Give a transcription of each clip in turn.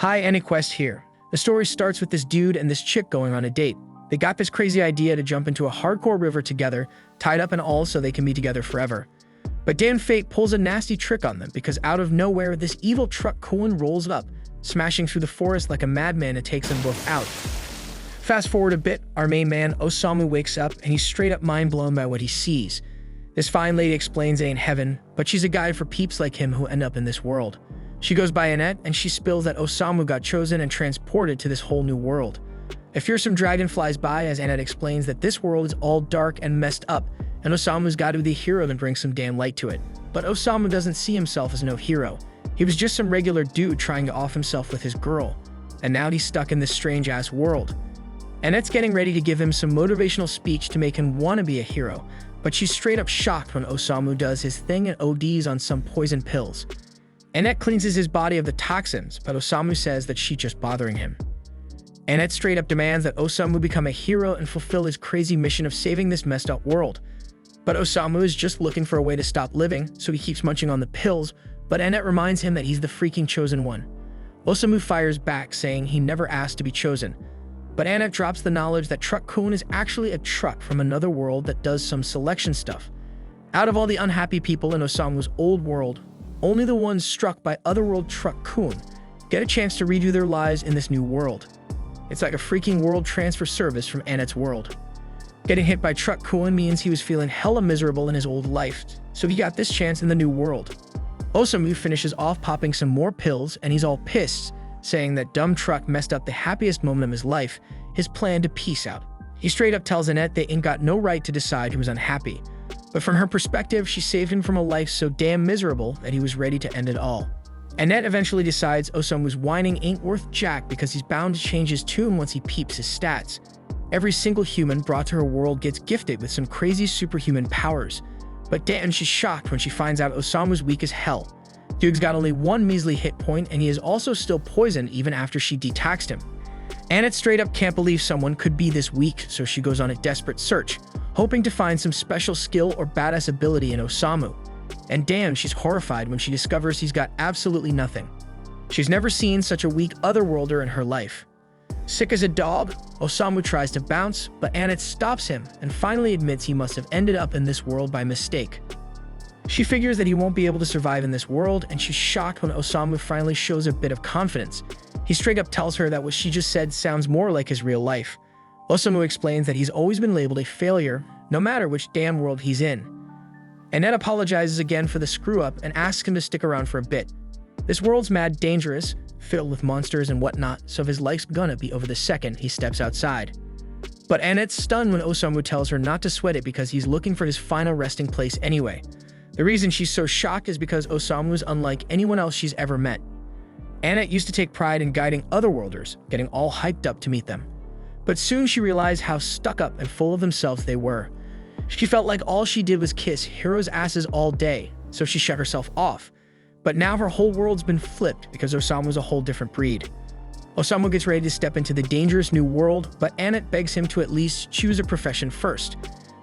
Hi, AnyQuest here. The story starts with this dude and this chick going on a date. They got this crazy idea to jump into a hardcore river together, tied up and all so they can be together forever. But Dan Fate pulls a nasty trick on them because out of nowhere, this evil truck Cohen rolls up, smashing through the forest like a madman and takes them both out. Fast forward a bit, our main man, Osamu, wakes up and he's straight up mind blown by what he sees. This fine lady explains it ain't heaven, but she's a guide for peeps like him who end up in this world. She goes by Annette and she spills that Osamu got chosen and transported to this whole new world. A fearsome dragon flies by as Annette explains that this world is all dark and messed up, and Osamu's got to be the hero and bring some damn light to it. But Osamu doesn't see himself as no hero. He was just some regular dude trying to off himself with his girl, and now he's stuck in this strange-ass world. Annette's getting ready to give him some motivational speech to make him want to be a hero, but she's straight up shocked when Osamu does his thing and ODs on some poison pills. Annette cleanses his body of the toxins, but Osamu says that she's just bothering him. Annette straight up demands that Osamu become a hero and fulfill his crazy mission of saving this messed up world. But Osamu is just looking for a way to stop living, so he keeps munching on the pills, but Annette reminds him that he's the freaking chosen one. Osamu fires back, saying he never asked to be chosen. But Annette drops the knowledge that Truck Kun is actually a truck from another world that does some selection stuff. Out of all the unhappy people in Osamu's old world, only the ones struck by Otherworld Truck Kun get a chance to redo their lives in this new world. It's like a freaking world transfer service from Annette's world. Getting hit by Truck Kun means he was feeling hella miserable in his old life, so he got this chance in the new world. Osamu finishes off popping some more pills and he's all pissed, saying that dumb truck messed up the happiest moment of his life, his plan to peace out. He straight up tells Annette they ain't got no right to decide who was unhappy. But from her perspective, she saved him from a life so damn miserable that he was ready to end it all. Annette eventually decides Osamu's whining ain't worth jack because he's bound to change his tune once he peeps his stats. Every single human brought to her world gets gifted with some crazy superhuman powers. But damn, she's shocked when she finds out Osamu's weak as hell. Dude's got only one measly hit point and he is also still poisoned even after she detaxed him. Annette straight up can't believe someone could be this weak, so she goes on a desperate search, hoping to find some special skill or badass ability in Osamu. And damn, she's horrified when she discovers he's got absolutely nothing. She's never seen such a weak otherworlder in her life. Sick as a dog, Osamu tries to bounce, but Annette stops him and finally admits he must have ended up in this world by mistake. She figures that he won't be able to survive in this world, and she's shocked when Osamu finally shows a bit of confidence. He straight up tells her that what she just said sounds more like his real life. Osamu explains that he's always been labeled a failure, no matter which damn world he's in. Annette apologizes again for the screw-up and asks him to stick around for a bit. This world's mad dangerous, filled with monsters and whatnot, so his life's gonna be over the second he steps outside. But Annette's stunned when Osamu tells her not to sweat it because he's looking for his final resting place anyway. The reason she's so shocked is because Osamu is unlike anyone else she's ever met. Annette used to take pride in guiding otherworlders, getting all hyped up to meet them. But soon she realized how stuck up and full of themselves they were. She felt like all she did was kiss heroes' asses all day, so she shut herself off. But now her whole world's been flipped because Osamu's a whole different breed. Osamu gets ready to step into the dangerous new world, but Annette begs him to at least choose a profession first.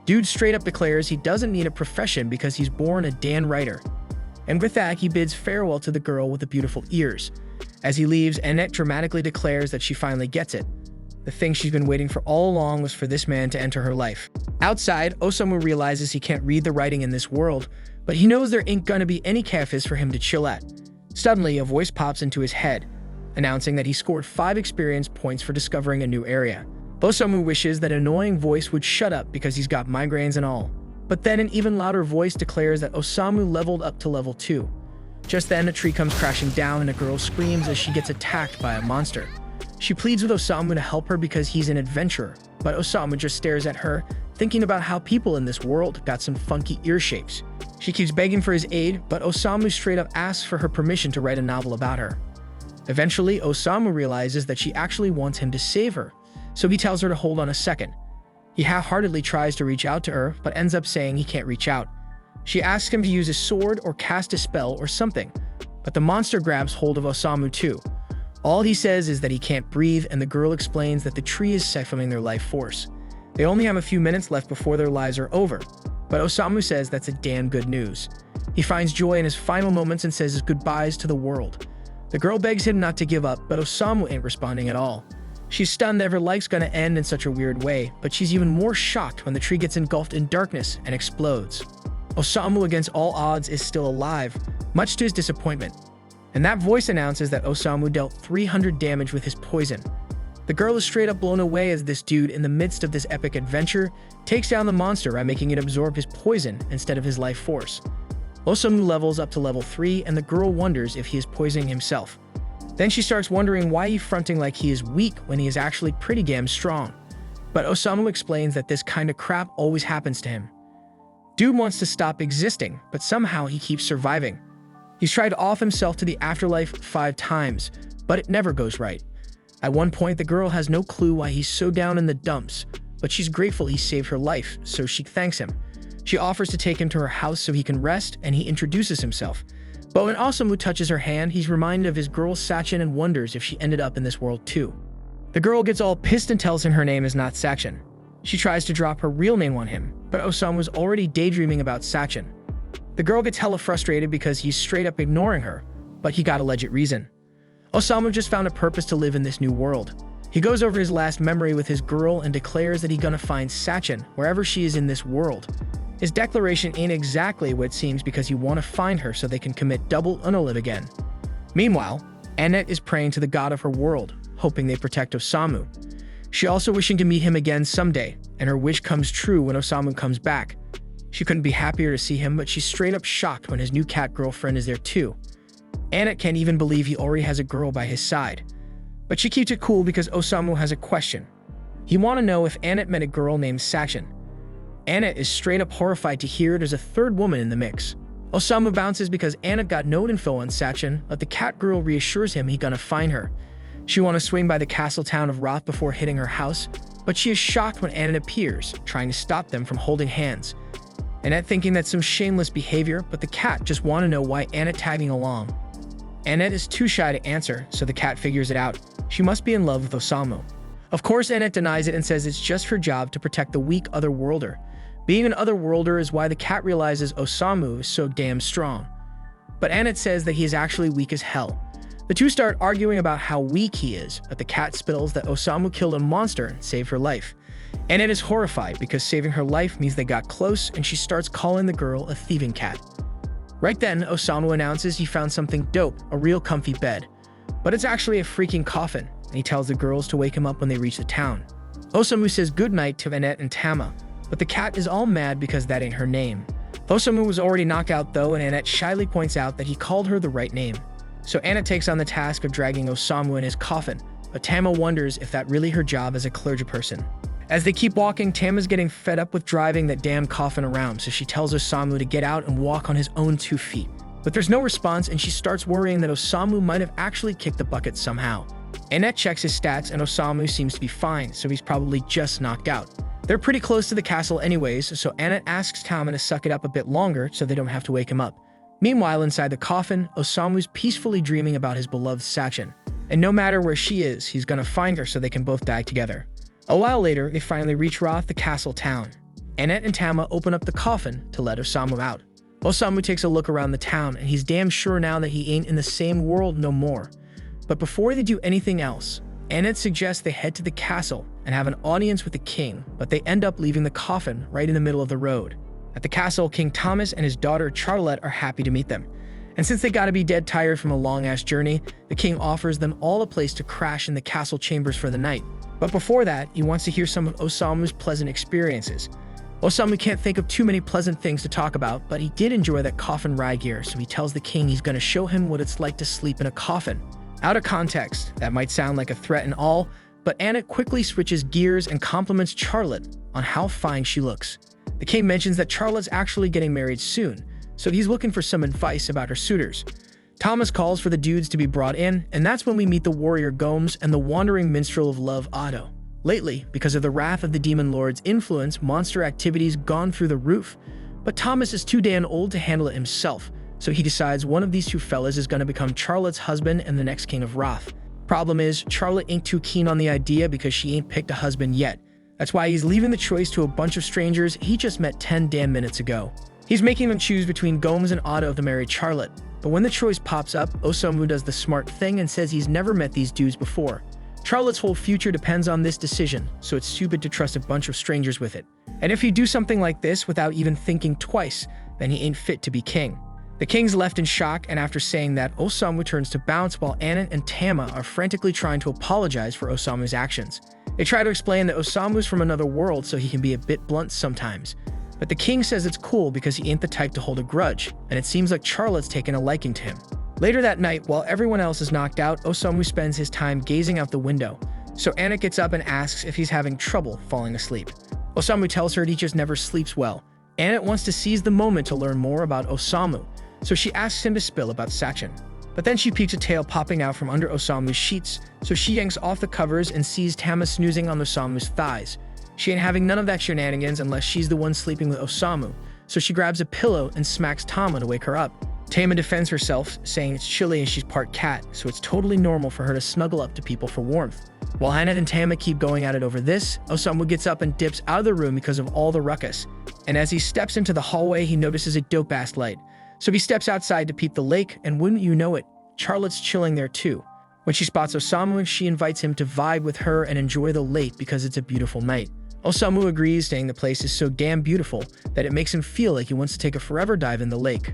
Dude straight up declares he doesn't need a profession because he's born a Dan writer. And with that, he bids farewell to the girl with the beautiful ears. As he leaves, Annette dramatically declares that she finally gets it. The thing she's been waiting for all along was for this man to enter her life. Outside, Osamu realizes he can't read the writing in this world, but he knows there ain't gonna be any cafes for him to chill at. Suddenly, a voice pops into his head, announcing that he scored 5 experience points for discovering a new area. Osamu wishes that annoying voice would shut up because he's got migraines and all. But then an even louder voice declares that Osamu leveled up to level 2. Just then, a tree comes crashing down and a girl screams as she gets attacked by a monster. She pleads with Osamu to help her because he's an adventurer, but Osamu just stares at her, thinking about how people in this world got some funky ear shapes. She keeps begging for his aid, but Osamu straight up asks for her permission to write a novel about her. Eventually, Osamu realizes that she actually wants him to save her, so he tells her to hold on a second. He half-heartedly tries to reach out to her, but ends up saying he can't reach out. She asks him to use a sword or cast a spell or something, but the monster grabs hold of Osamu too. All he says is that he can't breathe, and the girl explains that the tree is siphoning their life force. They only have a few minutes left before their lives are over, but Osamu says that's a damn good news. He finds joy in his final moments and says his goodbyes to the world. The girl begs him not to give up, but Osamu ain't responding at all. She's stunned that her life's gonna end in such a weird way, but she's even more shocked when the tree gets engulfed in darkness and explodes. Osamu, against all odds, is still alive, much to his disappointment. And that voice announces that Osamu dealt 300 damage with his poison. The girl is straight up blown away as this dude, in the midst of this epic adventure, takes down the monster by making it absorb his poison instead of his life force. Osamu levels up to level 3, and the girl wonders if he is poisoning himself. Then she starts wondering why he's fronting like he is weak when he is actually pretty damn strong. But Osamu explains that this kind of crap always happens to him. Dude wants to stop existing, but somehow he keeps surviving. He's tried to off himself to the afterlife 5 times, but it never goes right. At one point, the girl has no clue why he's so down in the dumps, but she's grateful he saved her life, so she thanks him. She offers to take him to her house so he can rest, and he introduces himself. But when Osamu touches her hand, he's reminded of his girl Sachin and wonders if she ended up in this world too. The girl gets all pissed and tells him her name is not Sachin. She tries to drop her real name on him, but Osamu's already daydreaming about Sachin. The girl gets hella frustrated because he's straight up ignoring her, but he got a legit reason. Osamu just found a purpose to live in this new world. He goes over his last memory with his girl and declares that he's gonna find Sachin wherever she is in this world. His declaration ain't exactly what it seems because he wanna find her so they can commit double unalive again. Meanwhile, Annette is praying to the god of her world, hoping they protect Osamu. She also wishing to meet him again someday, and her wish comes true when Osamu comes back. She couldn't be happier to see him, but she's straight up shocked when his new cat girlfriend is there too. Annette can't even believe he already has a girl by his side. But she keeps it cool because Osamu has a question. He want to know if Annette met a girl named Sachin. Annette is straight up horrified to hear there's a third woman in the mix. Osamu bounces because Annette got no info on Sachin, but the cat girl reassures him he gonna find her. She want to swing by the castle town of Roth before hitting her house, but she is shocked when Annette appears, trying to stop them from holding hands. Annette thinking that's some shameless behavior, but the cat just want to know why Annette tagging along. Annette is too shy to answer, so the cat figures it out. She must be in love with Osamu. Of course, Annette denies it and says it's just her job to protect the weak otherworlder. Being an otherworlder is why the cat realizes Osamu is so damn strong. But Annette says that he is actually weak as hell. The two start arguing about how weak he is, but the cat spittles that Osamu killed a monster and saved her life. Annette is horrified because saving her life means they got close, and she starts calling the girl a thieving cat. Right then, Osamu announces he found something dope, a real comfy bed. But it's actually a freaking coffin, and he tells the girls to wake him up when they reach the town. Osamu says goodnight to Annette and Tama, but the cat is all mad because that ain't her name. Osamu was already knocked out though, and Annette shyly points out that he called her the right name. So Annette takes on the task of dragging Osamu in his coffin, but Tama wonders if that really her job as a clergyperson. As they keep walking, Tama's getting fed up with driving that damn coffin around, so she tells Osamu to get out and walk on his own 2 feet. But there's no response, and she starts worrying that Osamu might have actually kicked the bucket somehow. Annette checks his stats, and Osamu seems to be fine, so he's probably just knocked out. They're pretty close to the castle anyways, so Annette asks Tama to suck it up a bit longer so they don't have to wake him up. Meanwhile, inside the coffin, Osamu's peacefully dreaming about his beloved Sachin. And no matter where she is, he's gonna find her so they can both die together. A while later, they finally reach Roth, the castle town. Annette and Tama open up the coffin to let Osamu out. Osamu takes a look around the town, and he's damn sure now that he ain't in the same world no more. But before they do anything else, Annette suggests they head to the castle and have an audience with the king, but they end up leaving the coffin right in the middle of the road. At the castle, King Thomas and his daughter Charlotte are happy to meet them. And since they gotta be dead tired from a long-ass journey, the king offers them all a place to crash in the castle chambers for the night. But before that, he wants to hear some of Osamu's pleasant experiences. Osamu can't think of too many pleasant things to talk about, but he did enjoy that coffin ride gear, so he tells the king he's gonna show him what it's like to sleep in a coffin. Out of context, that might sound like a threat and all, but Annette quickly switches gears and compliments Charlotte on how fine she looks. The king mentions that Charlotte's actually getting married soon, so he's looking for some advice about her suitors. Thomas calls for the dudes to be brought in, and that's when we meet the warrior Gomes and the wandering minstrel of love Otto. Lately, because of the wrath of the demon lord's influence, monster activity's gone through the roof, but Thomas is too damn old to handle it himself, so he decides one of these two fellas is gonna become Charlotte's husband and the next king of Roth. Problem is, Charlotte ain't too keen on the idea because she ain't picked a husband yet. That's why he's leaving the choice to a bunch of strangers he just met 10 damn minutes ago. He's making them choose between Gomes and Otto to marry Charlotte, But when the choice pops up, Osamu does the smart thing and says he's never met these dudes before. Charlotte's whole future depends on this decision, so it's stupid to trust a bunch of strangers with it. And if you do something like this without even thinking twice, then he ain't fit to be king. The king's left in shock, and after saying that, Osamu turns to bounce while Annette and Tama are frantically trying to apologize for Osamu's actions. They try to explain that Osamu's from another world so he can be a bit blunt sometimes. But the king says it's cool because he ain't the type to hold a grudge, and it seems like Charlotte's taken a liking to him. Later that night, while everyone else is knocked out, Osamu spends his time gazing out the window. So Annette gets up and asks if he's having trouble falling asleep. Osamu tells her he just never sleeps well. Annette wants to seize the moment to learn more about Osamu, so she asks him to spill about Sachin. But then she peeks a tail popping out from under Osamu's sheets, so she yanks off the covers and sees Tama snoozing on Osamu's thighs. She ain't having none of that shenanigans unless she's the one sleeping with Osamu, so she grabs a pillow and smacks Tama to wake her up. Tama defends herself, saying it's chilly and she's part cat, so it's totally normal for her to snuggle up to people for warmth. While Annette and Tama keep going at it over this, Osamu gets up and dips out of the room because of all the ruckus. And as he steps into the hallway, he notices a dope-ass light. So he steps outside to peep the lake, and wouldn't you know it, Charlotte's chilling there too. When she spots Osamu, she invites him to vibe with her and enjoy the lake because it's a beautiful night. Osamu agrees, saying the place is so damn beautiful that it makes him feel like he wants to take a forever dive in the lake.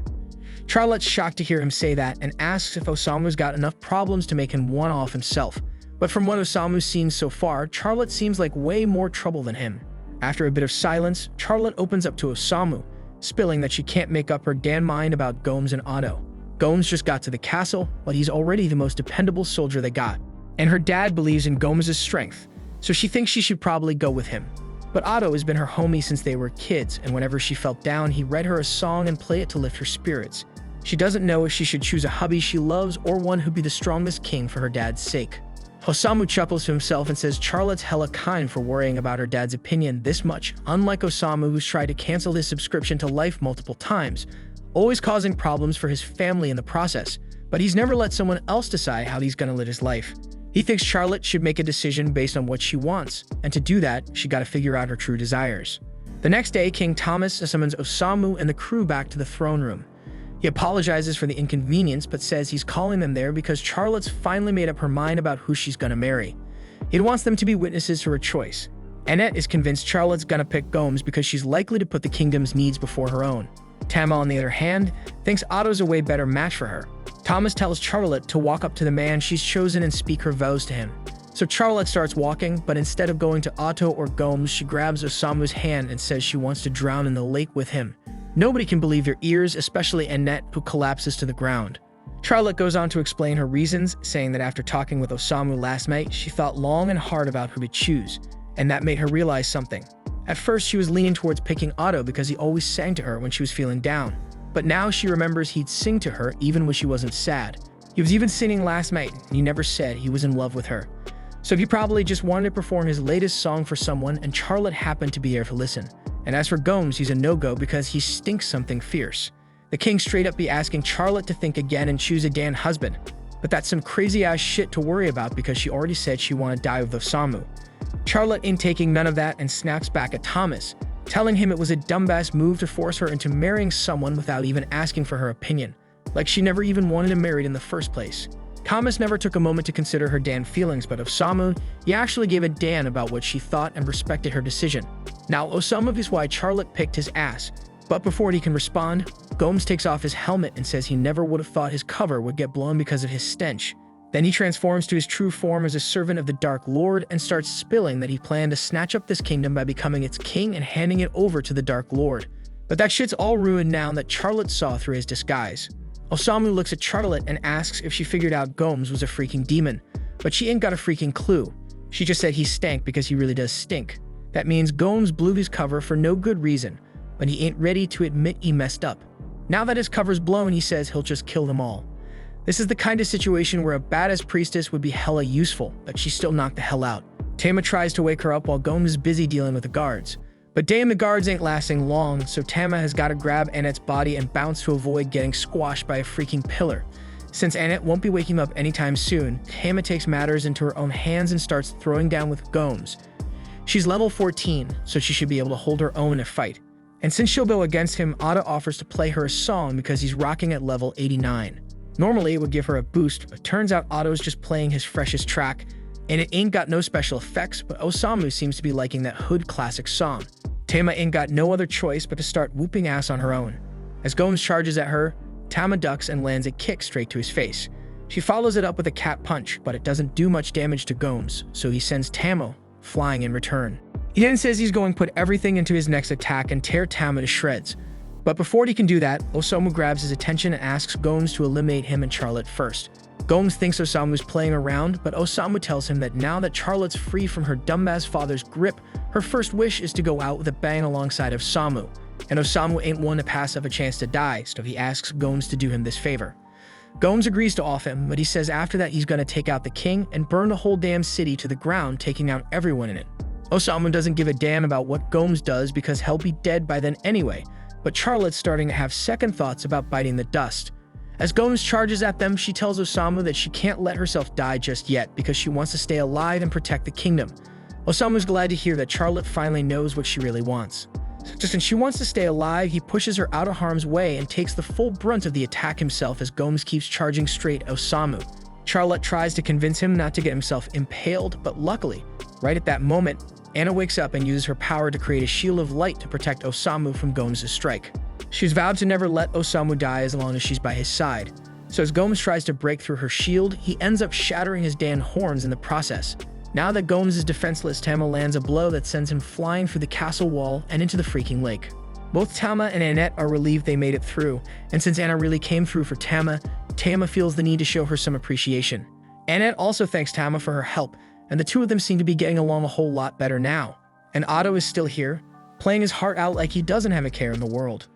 Charlotte's shocked to hear him say that and asks if Osamu's got enough problems to make him one off himself. But from what Osamu's seen so far, Charlotte seems like way more trouble than him. After a bit of silence, Charlotte opens up to Osamu, spilling that she can't make up her damn mind about Gomes and Otto. Gomes just got to the castle, but he's already the most dependable soldier they got. And her dad believes in Gomes' strength, so she thinks she should probably go with him. But Otto has been her homie since they were kids, and whenever she felt down, he read her a song and play it to lift her spirits. She doesn't know if she should choose a hubby she loves or one who'd be the strongest king for her dad's sake. Osamu chuckles to himself and says Charlotte's hella kind for worrying about her dad's opinion this much, unlike Osamu, who's tried to cancel his subscription to Life multiple times, always causing problems for his family in the process. But he's never let someone else decide how he's gonna live his life. He thinks Charlotte should make a decision based on what she wants, and to do that, she gotta figure out her true desires. The next day, King Thomas summons Osamu and the crew back to the throne room. He apologizes for the inconvenience, but says he's calling them there because Charlotte's finally made up her mind about who she's gonna marry. He wants them to be witnesses to her choice. Annette is convinced Charlotte's gonna pick Gomes because she's likely to put the kingdom's needs before her own. Tama, on the other hand, thinks Otto's a way better match for her. Thomas tells Charlotte to walk up to the man she's chosen and speak her vows to him. So Charlotte starts walking, but instead of going to Otto or Gomes, she grabs Osamu's hand and says she wants to drown in the lake with him. Nobody can believe their ears, especially Annette, who collapses to the ground. Charlotte goes on to explain her reasons, saying that after talking with Osamu last night, she thought long and hard about who to choose, and that made her realize something. At first, she was leaning towards picking Otto because he always sang to her when she was feeling down. But now she remembers he'd sing to her even when she wasn't sad. He was even singing last night, and he never said he was in love with her. So he probably just wanted to perform his latest song for someone, and Charlotte happened to be there to listen. And as for Gomes, he's a no-go because he stinks something fierce. The king straight up be asking Charlotte to think again and choose a damn husband. But that's some crazy-ass shit to worry about because she already said she wanted to die with Osamu. Charlotte ain't taking none of that and snaps back at Thomas, telling him it was a dumbass move to force her into marrying someone without even asking for her opinion, like she never even wanted him married in the first place. Thomas never took a moment to consider her damn feelings, but Osamu, he actually gave a damn about what she thought and respected her decision. Now, Osamu is why Charlotte picked his ass, but before he can respond, Gomes takes off his helmet and says he never would have thought his cover would get blown because of his stench. Then he transforms to his true form as a servant of the Dark Lord and starts spilling that he planned to snatch up this kingdom by becoming its king and handing it over to the Dark Lord. But that shit's all ruined now that Charlotte saw through his disguise. Osamu looks at Charlotte and asks if she figured out Gomes was a freaking demon, but she ain't got a freaking clue. She just said he stank because he really does stink. That means Gomes blew his cover for no good reason, but he ain't ready to admit he messed up. Now that his cover's blown, he says he'll just kill them all. This is the kind of situation where a badass priestess would be hella useful, but she's still knocked the hell out. Tama tries to wake her up while Gomes is busy dealing with the guards. But damn, the guards ain't lasting long, so Tama has got to grab Annette's body and bounce to avoid getting squashed by a freaking pillar. Since Annette won't be waking up anytime soon, Tama takes matters into her own hands and starts throwing down with Gomes. She's level 14, so she should be able to hold her own in a fight. And since she'll go against him, Otto offers to play her a song because he's rocking at level 89. Normally, it would give her a boost, but turns out Otto's just playing his freshest track, and it ain't got no special effects, but Osamu seems to be liking that hood classic song. Tama ain't got no other choice but to start whooping ass on her own. As Gomes charges at her, Tama ducks and lands a kick straight to his face. She follows it up with a cat punch, but it doesn't do much damage to Gomes, so he sends Tama flying in return. He then says he's going to put everything into his next attack and tear Tama to shreds. But before he can do that, Osamu grabs his attention and asks Gomes to eliminate him and Charlotte first. Gomes thinks Osamu's playing around, but Osamu tells him that now that Charlotte's free from her dumbass father's grip, her first wish is to go out with a bang alongside of Osamu. And Osamu ain't one to pass up a chance to die, so he asks Gomes to do him this favor. Gomes agrees to off him, but he says after that he's gonna take out the king and burn the whole damn city to the ground, taking out everyone in it. Osamu doesn't give a damn about what Gomes does because he'll be dead by then anyway, but Charlotte's starting to have second thoughts about biting the dust. As Gomes charges at them, she tells Osamu that she can't let herself die just yet because she wants to stay alive and protect the kingdom. Osamu's glad to hear that Charlotte finally knows what she really wants. Just when she wants to stay alive, he pushes her out of harm's way and takes the full brunt of the attack himself as Gomes keeps charging straight at Osamu. Charlotte tries to convince him not to get himself impaled, but luckily, right at that moment, Anna wakes up and uses her power to create a shield of light to protect Osamu from Gomes' strike. She's vowed to never let Osamu die as long as she's by his side. So as Gomes tries to break through her shield, he ends up shattering his damn horns in the process. Now that Gomes is defenseless, Tama lands a blow that sends him flying through the castle wall and into the freaking lake. Both Tama and Annette are relieved they made it through, and since Anna really came through for Tama, Tama feels the need to show her some appreciation. Annette also thanks Tama for her help, and the two of them seem to be getting along a whole lot better now. And Otto is still here, playing his heart out like he doesn't have a care in the world.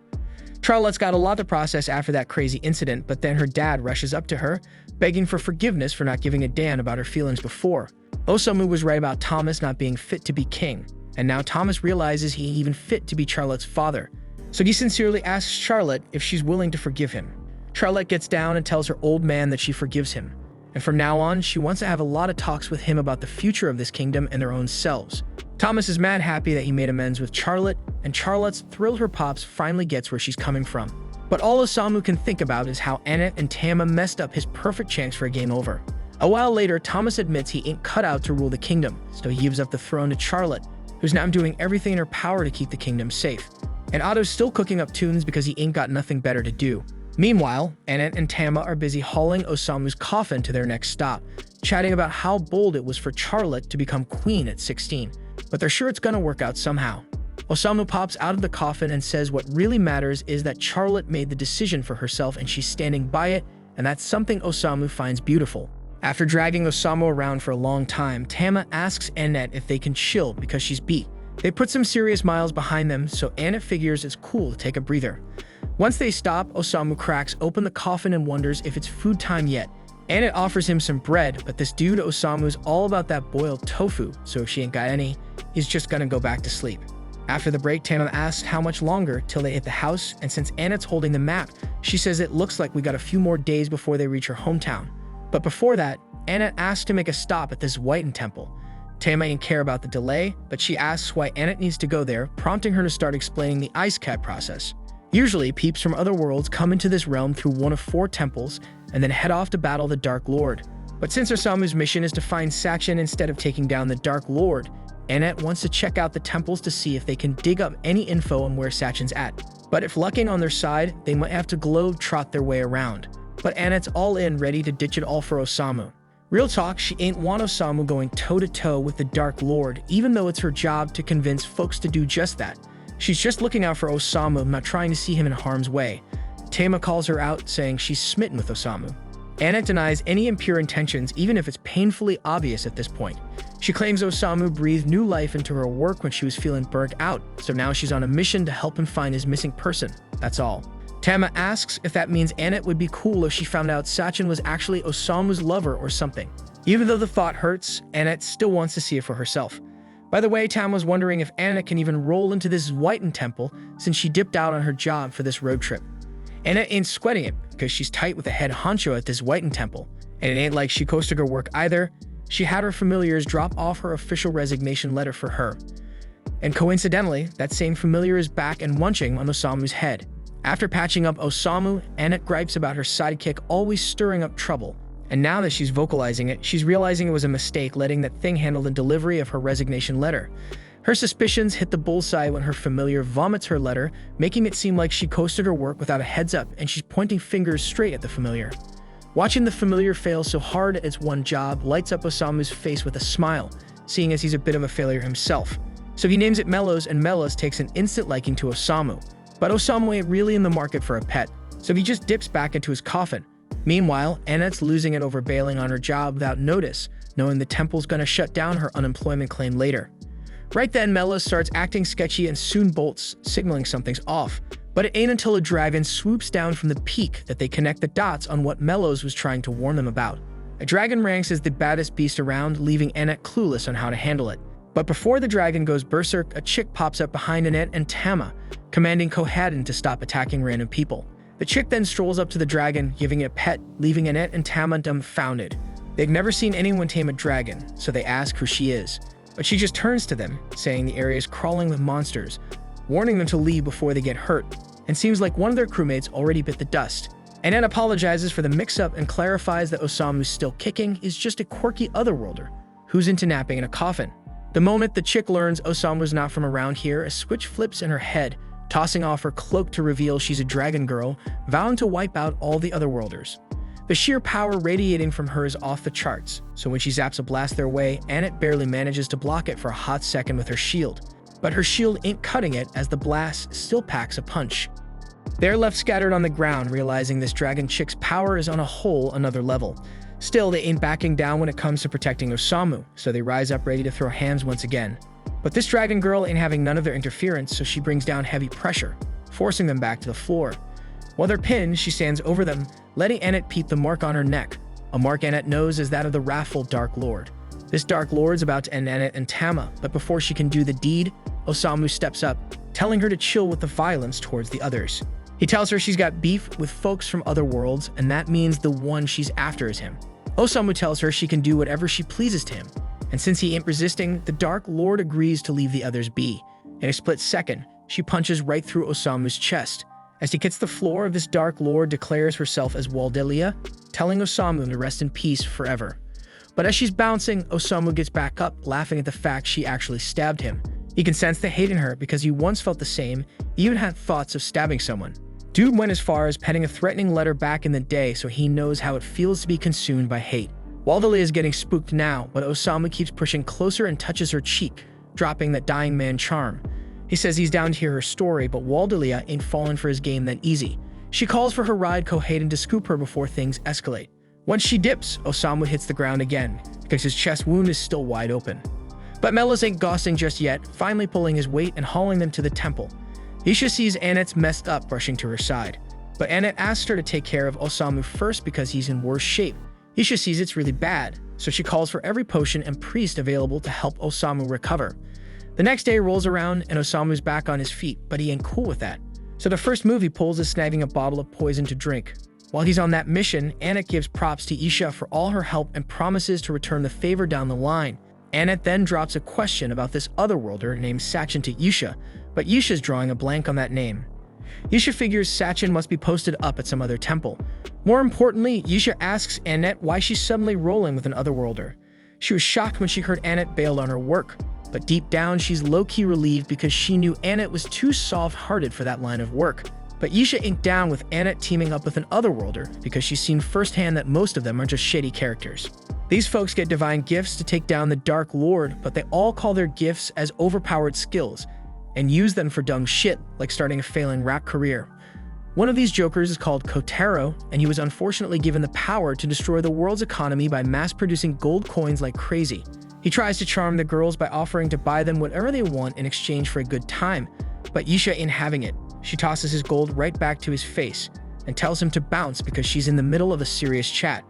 Charlotte's got a lot to process after that crazy incident, but then her dad rushes up to her, begging for forgiveness for not giving a damn about her feelings before. Osamu was right about Thomas not being fit to be king, and now Thomas realizes he ain't even fit to be Charlotte's father. So he sincerely asks Charlotte if she's willing to forgive him. Charlotte gets down and tells her old man that she forgives him. And from now on, she wants to have a lot of talks with him about the future of this kingdom and their own selves. Thomas is mad happy that he made amends with Charlotte, and Charlotte's thrilled her pops finally gets where she's coming from. But all Osamu can think about is how Annette and Tama messed up his perfect chance for a game over. A while later, Thomas admits he ain't cut out to rule the kingdom, so he gives up the throne to Charlotte, who's now doing everything in her power to keep the kingdom safe. And Otto's still cooking up tunes because he ain't got nothing better to do. Meanwhile, Annette and Tama are busy hauling Osamu's coffin to their next stop, chatting about how bold it was for Charlotte to become queen at 16, but they're sure it's gonna work out somehow. Osamu pops out of the coffin and says what really matters is that Charlotte made the decision for herself and she's standing by it, and that's something Osamu finds beautiful. After dragging Osamu around for a long time, Tama asks Annette if they can chill because she's beat. They put some serious miles behind them, so Annette figures it's cool to take a breather. Once they stop, Osamu cracks open the coffin and wonders if it's food time yet. Annette offers him some bread, but this dude Osamu's all about that boiled tofu, so if she ain't got any, he's just gonna go back to sleep. After the break, Tama asks how much longer till they hit the house, and since Annette's holding the map, she says it looks like we got a few more days before they reach her hometown. But before that, Annette asks to make a stop at this Whiten temple. Tama ain't care about the delay, but she asks why Annette needs to go there, prompting her to start explaining the ice cat process. Usually, peeps from other worlds come into this realm through one of 4 temples and then head off to battle the Dark Lord. But since Osamu's mission is to find Sachin instead of taking down the Dark Lord, Annette wants to check out the temples to see if they can dig up any info on where Sachin's at. But if luck ain't on their side, they might have to globe-trot their way around. But Annette's all in, ready to ditch it all for Osamu. Real talk, she ain't want Osamu going toe-to-toe with the Dark Lord, even though it's her job to convince folks to do just that. She's just looking out for Osamu, not trying to see him in harm's way. Tama calls her out, saying she's smitten with Osamu. Annette denies any impure intentions, even if it's painfully obvious at this point. She claims Osamu breathed new life into her work when she was feeling burnt out, so now she's on a mission to help him find his missing person. That's all. Tama asks if that means Annette would be cool if she found out Sachin was actually Osamu's lover or something. Even though the thought hurts, Annette still wants to see it for herself. By the way, Tama was wondering if Annette can even roll into this Whiten temple since she dipped out on her job for this road trip. Annette ain't sweating it because she's tight with the head honcho at this Whiten temple, and it ain't like she coasted her work either. She had her familiars drop off her official resignation letter for her. And coincidentally, that same familiar is back and munching on Osamu's head. After patching up Osamu, Annette gripes about her sidekick always stirring up trouble. And now that she's vocalizing it, she's realizing it was a mistake letting that thing handle the delivery of her resignation letter. Her suspicions hit the bullseye when her familiar vomits her letter, making it seem like she coasted her work without a heads up, and she's pointing fingers straight at the familiar. Watching the familiar fail so hard at its one job lights up Osamu's face with a smile, seeing as he's a bit of a failure himself. So he names it Mellows, and Mellows takes an instant liking to Osamu. But Osamu ain't really in the market for a pet, so he just dips back into his coffin. Meanwhile, Annette's losing it over bailing on her job without notice, knowing the temple's gonna shut down her unemployment claim later. Right then, Mellows starts acting sketchy and soon bolts, signaling something's off. But it ain't until a dragon swoops down from the peak that they connect the dots on what Mellows was trying to warn them about. A dragon ranks as the baddest beast around, leaving Annette clueless on how to handle it. But before the dragon goes berserk, a chick pops up behind Annette and Tama, commanding Kohadin to stop attacking random people. The chick then strolls up to the dragon, giving it a pet, leaving Annette and Tama dumbfounded. They've never seen anyone tame a dragon, so they ask who she is. But she just turns to them, saying the area is crawling with monsters, warning them to leave before they get hurt, and seems like one of their crewmates already bit the dust. Annette apologizes for the mix-up and clarifies that Osamu's still kicking is just a quirky otherworlder who's into napping in a coffin. The moment the chick learns Osamu's not from around here, a switch flips in her head, tossing off her cloak to reveal she's a dragon girl, vowing to wipe out all the otherworlders. The sheer power radiating from her is off the charts, so when she zaps a blast their way, Annette barely manages to block it for a hot second with her shield. But her shield ain't cutting it as the blast still packs a punch. They're left scattered on the ground, realizing this dragon chick's power is on a whole another level. Still, they ain't backing down when it comes to protecting Osamu, so they rise up ready to throw hands once again. But this dragon girl ain't having none of their interference, so she brings down heavy pressure, forcing them back to the floor. While they're pinned, she stands over them, letting Annette peep the mark on her neck, a mark Annette knows is that of the wrathful Dark Lord. This Dark Lord's about to end Annette and Tama, but before she can do the deed, Osamu steps up, telling her to chill with the violence towards the others. He tells her she's got beef with folks from other worlds, and that means the one she's after is him. Osamu tells her she can do whatever she pleases to him, and since he ain't resisting, the Dark Lord agrees to leave the others be. In a split second, she punches right through Osamu's chest. As he hits the floor, this Dark Lord declares herself as Waldelia, telling Osamu to rest in peace forever. But as she's bouncing, Osamu gets back up, laughing at the fact she actually stabbed him. He can sense the hate in her because he once felt the same, even had thoughts of stabbing someone. Dude went as far as penning a threatening letter back in the day, so he knows how it feels to be consumed by hate. Waldelia is getting spooked now, but Osamu keeps pushing closer and touches her cheek, dropping that dying man charm. He says he's down to hear her story, but Waldelia ain't falling for his game that easy. She calls for her ride Kohadin to scoop her before things escalate. Once she dips, Osamu hits the ground again, because his chest wound is still wide open. But Mellows ain't gossing just yet, finally pulling his weight and hauling them to the temple. Isha sees Annette's messed up, rushing to her side. But Annette asks her to take care of Osamu first because he's in worse shape. Isha sees it's really bad, so she calls for every potion and priest available to help Osamu recover. The next day rolls around and Osamu's back on his feet, but he ain't cool with that. So the first move he pulls is snagging a bottle of poison to drink. While he's on that mission, Annette gives props to Isha for all her help and promises to return the favor down the line. Annette then drops a question about this otherworlder named Sachin to Isha, but Isha's drawing a blank on that name. Isha figures Sachin must be posted up at some other temple. More importantly, Isha asks Annette why she's suddenly rolling with an otherworlder. She was shocked when she heard Annette bailed on her work, but deep down she's low-key relieved because she knew Annette was too soft-hearted for that line of work. But Isha ain't down with Annette teaming up with an otherworlder because she's seen firsthand that most of them are just shady characters. These folks get divine gifts to take down the Dark Lord, but they all call their gifts as overpowered skills and use them for dumb shit like starting a failing rap career. One of these jokers is called Kotaro, and he was unfortunately given the power to destroy the world's economy by mass-producing gold coins like crazy. He tries to charm the girls by offering to buy them whatever they want in exchange for a good time, but Isha ain't having it. She tosses his gold right back to his face and tells him to bounce because she's in the middle of a serious chat.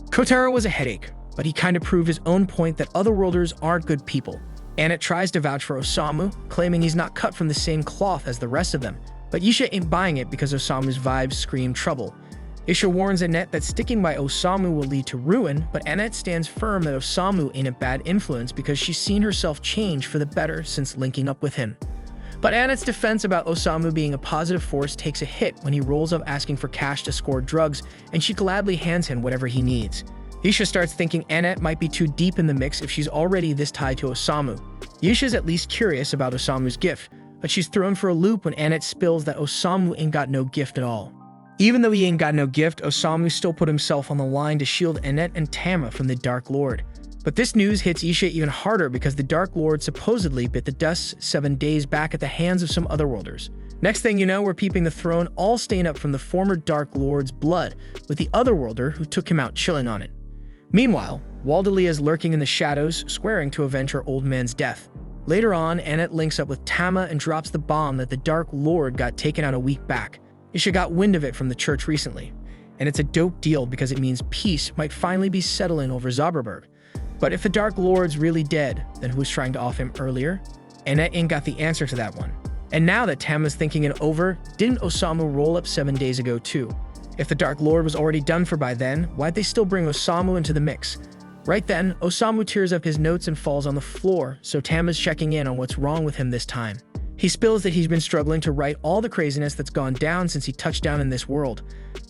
Kotaro was a headache, but he kind of proved his own point that otherworlders aren't good people. Annette tries to vouch for Osamu, claiming he's not cut from the same cloth as the rest of them, but Isha ain't buying it because Osamu's vibes scream trouble. Isha warns Annette that sticking by Osamu will lead to ruin, but Annette stands firm that Osamu ain't a bad influence because she's seen herself change for the better since linking up with him. But Annette's defense about Osamu being a positive force takes a hit when he rolls up asking for cash to score drugs, and she gladly hands him whatever he needs. Isha starts thinking Annette might be too deep in the mix if she's already this tied to Osamu. Isha's at least curious about Osamu's gift, but she's thrown for a loop when Annette spills that Osamu ain't got no gift at all. Even though he ain't got no gift, Osamu still put himself on the line to shield Annette and Tama from the Dark Lord. But this news hits Isha even harder because the Dark Lord supposedly bit the dust 7 days back at the hands of some otherworlders. Next thing you know, we're peeping the throne all stained up from the former Dark Lord's blood, with the otherworlder who took him out chilling on it. Meanwhile, Waldelia is lurking in the shadows, swearing to avenge her old man's death. Later on, Annette links up with Tama and drops the bomb that the Dark Lord got taken out a week back. Isha got wind of it from the church recently, and it's a dope deal because it means peace might finally be settling over Zauberberg. But if the Dark Lord's really dead, then who was trying to off him earlier? Annette ain't got the answer to that one. And now that Tama's thinking it over, didn't Osamu roll up 7 days ago too? If the Dark Lord was already done for by then, why'd they still bring Osamu into the mix? Right then, Osamu tears up his notes and falls on the floor, so Tama's checking in on what's wrong with him this time. He spills that he's been struggling to write all the craziness that's gone down since he touched down in this world.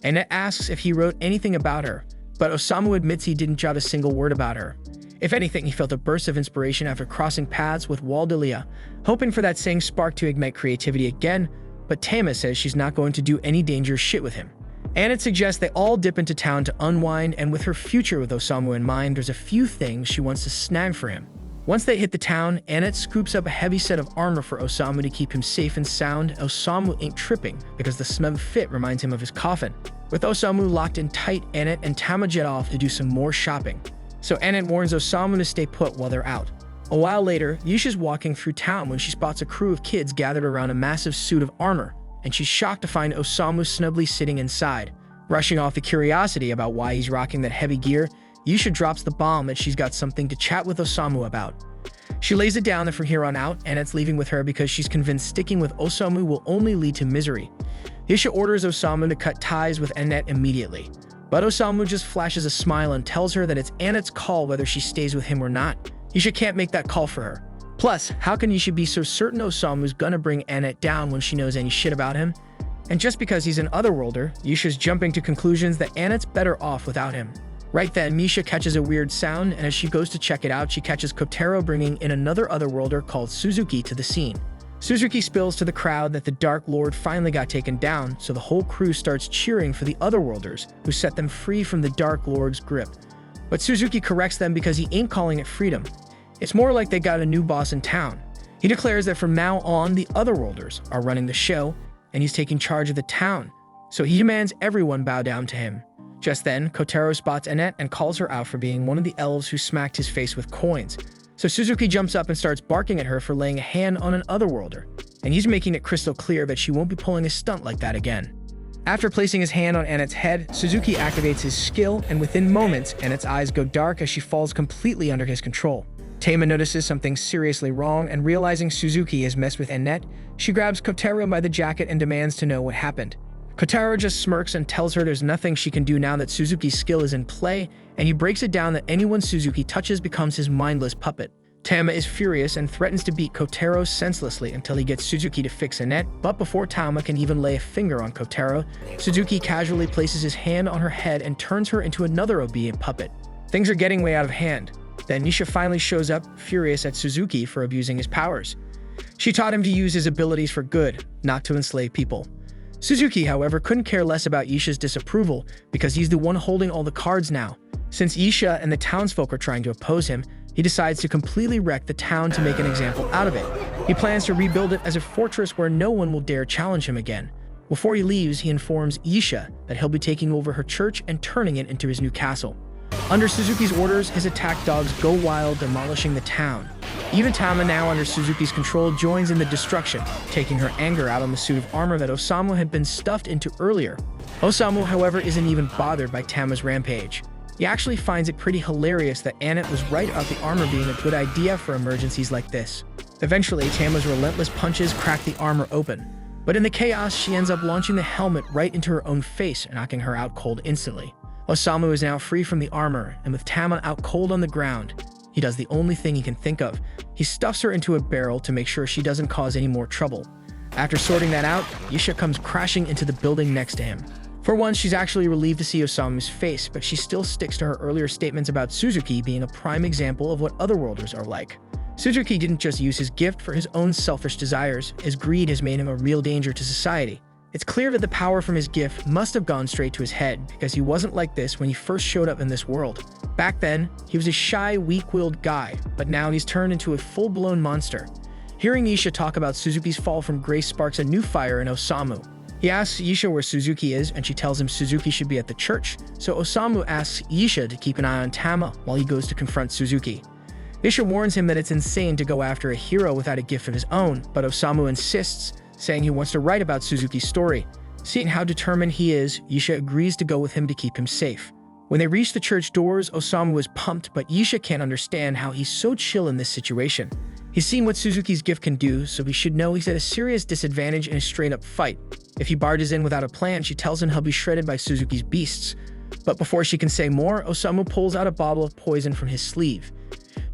Annette asks if he wrote anything about her, but Osamu admits he didn't jot a single word about her. If anything, he felt a burst of inspiration after crossing paths with Waldelia, hoping for that same spark to ignite creativity again, but Tama says she's not going to do any dangerous shit with him. Annette suggests they all dip into town to unwind, and with her future with Osamu in mind, there's a few things she wants to snag for him. Once they hit the town, Annette scoops up a heavy set of armor for Osamu to keep him safe and sound. Osamu ain't tripping because the smell of fit reminds him of his coffin. With Osamu locked in tight, Annette and Tama jet off to do some more shopping. So Annette warns Osamu to stay put while they're out. A while later, Yisha's walking through town when she spots a crew of kids gathered around a massive suit of armor, and she's shocked to find Osamu snugly sitting inside. Rushing off the curiosity about why he's rocking that heavy gear, Yisha drops the bomb that she's got something to chat with Osamu about. She lays it down that from here on out, Annette's leaving with her because she's convinced sticking with Osamu will only lead to misery. Yisha orders Osamu to cut ties with Annette immediately. But Osamu just flashes a smile and tells her that it's Annette's call whether she stays with him or not. Yisha can't make that call for her. Plus, how can Yisha be so certain Osamu's gonna bring Annette down when she knows any shit about him? And just because he's an otherworlder, Yisha's jumping to conclusions that Annette's better off without him. Right then, Misha catches a weird sound, and as she goes to check it out, she catches Kotaro bringing in another otherworlder called Suzuki to the scene. Suzuki spills to the crowd that the Dark Lord finally got taken down, so the whole crew starts cheering for the otherworlders, who set them free from the Dark Lord's grip. But Suzuki corrects them because he ain't calling it freedom. It's more like they got a new boss in town. He declares that from now on, the otherworlders are running the show, and he's taking charge of the town, so he demands everyone bow down to him. Just then, Kotaro spots Annette and calls her out for being one of the elves who smacked his face with coins. So Suzuki jumps up and starts barking at her for laying a hand on an otherworlder, and he's making it crystal clear that she won't be pulling a stunt like that again. After placing his hand on Annette's head, Suzuki activates his skill, and within moments, Annette's eyes go dark as she falls completely under his control. Tama notices something seriously wrong, and realizing Suzuki has messed with Annette, she grabs Kotaro by the jacket and demands to know what happened. Kotaro just smirks and tells her there's nothing she can do now that Suzuki's skill is in play, and he breaks it down that anyone Suzuki touches becomes his mindless puppet. Tama is furious and threatens to beat Kotaro senselessly until he gets Suzuki to fix Annette, but before Tama can even lay a finger on Kotaro, Suzuki casually places his hand on her head and turns her into another obedient puppet. Things are getting way out of hand. Then Nisha finally shows up, furious at Suzuki for abusing his powers. She taught him to use his abilities for good, not to enslave people. Suzuki, however, couldn't care less about Isha's disapproval because he's the one holding all the cards now. Since Isha and the townsfolk are trying to oppose him, he decides to completely wreck the town to make an example out of it. He plans to rebuild it as a fortress where no one will dare challenge him again. Before he leaves, he informs Isha that he'll be taking over her church and turning it into his new castle. Under Suzuki's orders, his attack dogs go wild, demolishing the town. Even Tama, now under Suzuki's control, joins in the destruction, taking her anger out on the suit of armor that Osamu had been stuffed into earlier. Osamu, however, isn't even bothered by Tama's rampage. He actually finds it pretty hilarious that Annette was right about the armor being a good idea for emergencies like this. Eventually, Tama's relentless punches crack the armor open. But in the chaos, she ends up launching the helmet right into her own face, knocking her out cold instantly. Osamu is now free from the armor, and with Tama out cold on the ground, he does the only thing he can think of. He stuffs her into a barrel to make sure she doesn't cause any more trouble. After sorting that out, Yisha comes crashing into the building next to him. For once, she's actually relieved to see Osamu's face, but she still sticks to her earlier statements about Suzuki being a prime example of what otherworlders are like. Suzuki didn't just use his gift for his own selfish desires, his greed has made him a real danger to society. It's clear that the power from his gift must have gone straight to his head, because he wasn't like this when he first showed up in this world. Back then, he was a shy, weak-willed guy, but now he's turned into a full-blown monster. Hearing Yisha talk about Suzuki's fall from grace sparks a new fire in Osamu. He asks Yisha where Suzuki is, and she tells him Suzuki should be at the church, so Osamu asks Yisha to keep an eye on Tama while he goes to confront Suzuki. Yisha warns him that it's insane to go after a hero without a gift of his own, but Osamu insists, saying he wants to write about Suzuki's story. Seeing how determined he is, Yisha agrees to go with him to keep him safe. When they reach the church doors, Osamu is pumped, but Yisha can't understand how he's so chill in this situation. He's seen what Suzuki's gift can do, so he should know he's at a serious disadvantage in a straight-up fight. If he barges in without a plan, she tells him he'll be shredded by Suzuki's beasts. But before she can say more, Osamu pulls out a bottle of poison from his sleeve.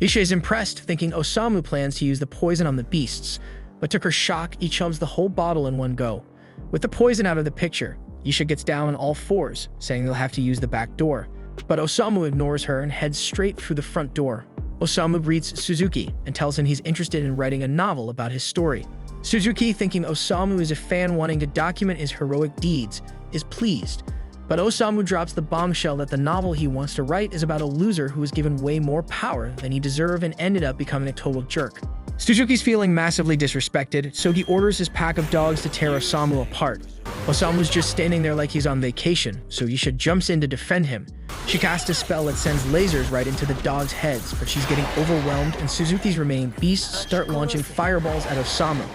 Yisha is impressed, thinking Osamu plans to use the poison on the beasts, but to her shock, he chums the whole bottle in one go. With the poison out of the picture, Yisha gets down on all fours, saying they'll have to use the back door. But Osamu ignores her and heads straight through the front door. Osamu greets Suzuki and tells him he's interested in writing a novel about his story. Suzuki, thinking Osamu is a fan wanting to document his heroic deeds, is pleased. But Osamu drops the bombshell that the novel he wants to write is about a loser who was given way more power than he deserved and ended up becoming a total jerk. Suzuki's feeling massively disrespected, so he orders his pack of dogs to tear Osamu apart. Osamu's just standing there like he's on vacation, so Yisha jumps in to defend him. She casts a spell that sends lasers right into the dogs' heads, but she's getting overwhelmed and Suzuki's remaining beasts start launching fireballs at Osamu.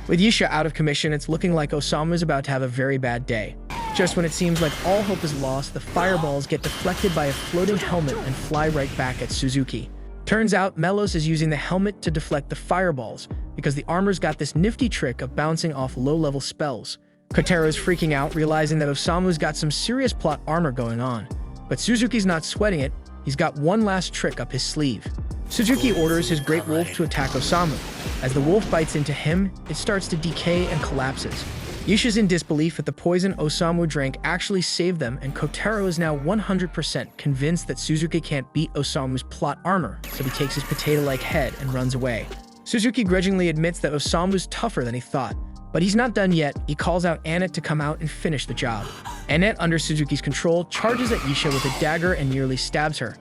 With Yisha out of commission, it's looking like Osamu is about to have a very bad day. Just when it seems like all hope is lost, the fireballs get deflected by a floating helmet and fly right back at Suzuki. Turns out Melos is using the helmet to deflect the fireballs, because the armor's got this nifty trick of bouncing off low-level spells. Kotaro is freaking out, realizing that Osamu's got some serious plot armor going on. But Suzuki's not sweating it, he's got one last trick up his sleeve. Suzuki orders his great wolf to attack Osamu. As the wolf bites into him, it starts to decay and collapses. Yisha's in disbelief that the poison Osamu drank actually saved them, and Kotaro is now 100% convinced that Suzuki can't beat Osamu's plot armor, so he takes his potato-like head and runs away. Suzuki grudgingly admits that Osamu's tougher than he thought, but he's not done yet. He calls out Annette to come out and finish the job. Annette, under Suzuki's control, charges at Yisha with a dagger and nearly stabs her.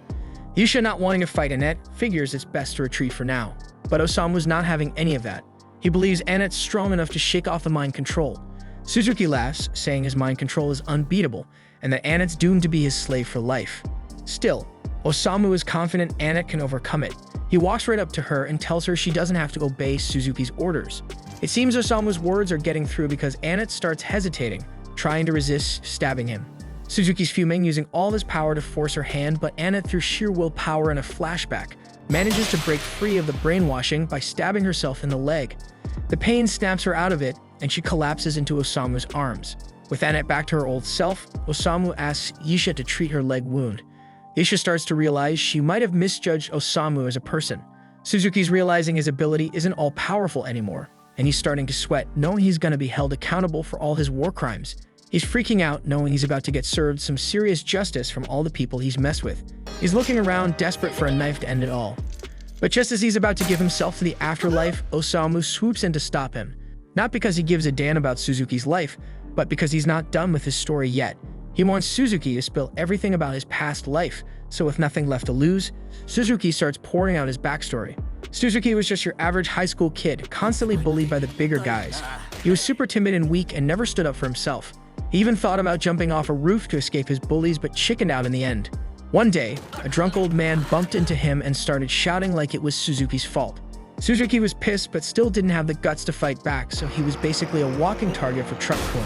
Yisha, not wanting to fight Annette, figures it's best to retreat for now. But Osamu's not having any of that. He believes Annette's strong enough to shake off the mind control. Suzuki laughs, saying his mind control is unbeatable, and that Annette's doomed to be his slave for life. Still, Osamu is confident Annette can overcome it. He walks right up to her and tells her she doesn't have to obey Suzuki's orders. It seems Osamu's words are getting through because Annette starts hesitating, trying to resist stabbing him. Suzuki's fuming, using all his power to force her hand, but Annette, through sheer willpower and a flashback, manages to break free of the brainwashing by stabbing herself in the leg. The pain snaps her out of it, and she collapses into Osamu's arms. With Annette back to her old self, Osamu asks Yisha to treat her leg wound. Yisha starts to realize she might have misjudged Osamu as a person. Suzuki's realizing his ability isn't all-powerful anymore, and he's starting to sweat, knowing he's going to be held accountable for all his war crimes. He's freaking out, knowing he's about to get served some serious justice from all the people he's messed with. He's looking around, desperate for a knife to end it all. But just as he's about to give himself to the afterlife, Osamu swoops in to stop him. Not because he gives a damn about Suzuki's life, but because he's not done with his story yet. He wants Suzuki to spill everything about his past life, so with nothing left to lose, Suzuki starts pouring out his backstory. Suzuki was just your average high school kid, constantly bullied by the bigger guys. He was super timid and weak and never stood up for himself. He even thought about jumping off a roof to escape his bullies, but chickened out in the end. One day, a drunk old man bumped into him and started shouting like it was Suzuki's fault. Suzuki was pissed, but still didn't have the guts to fight back, so he was basically a walking target for truck porn.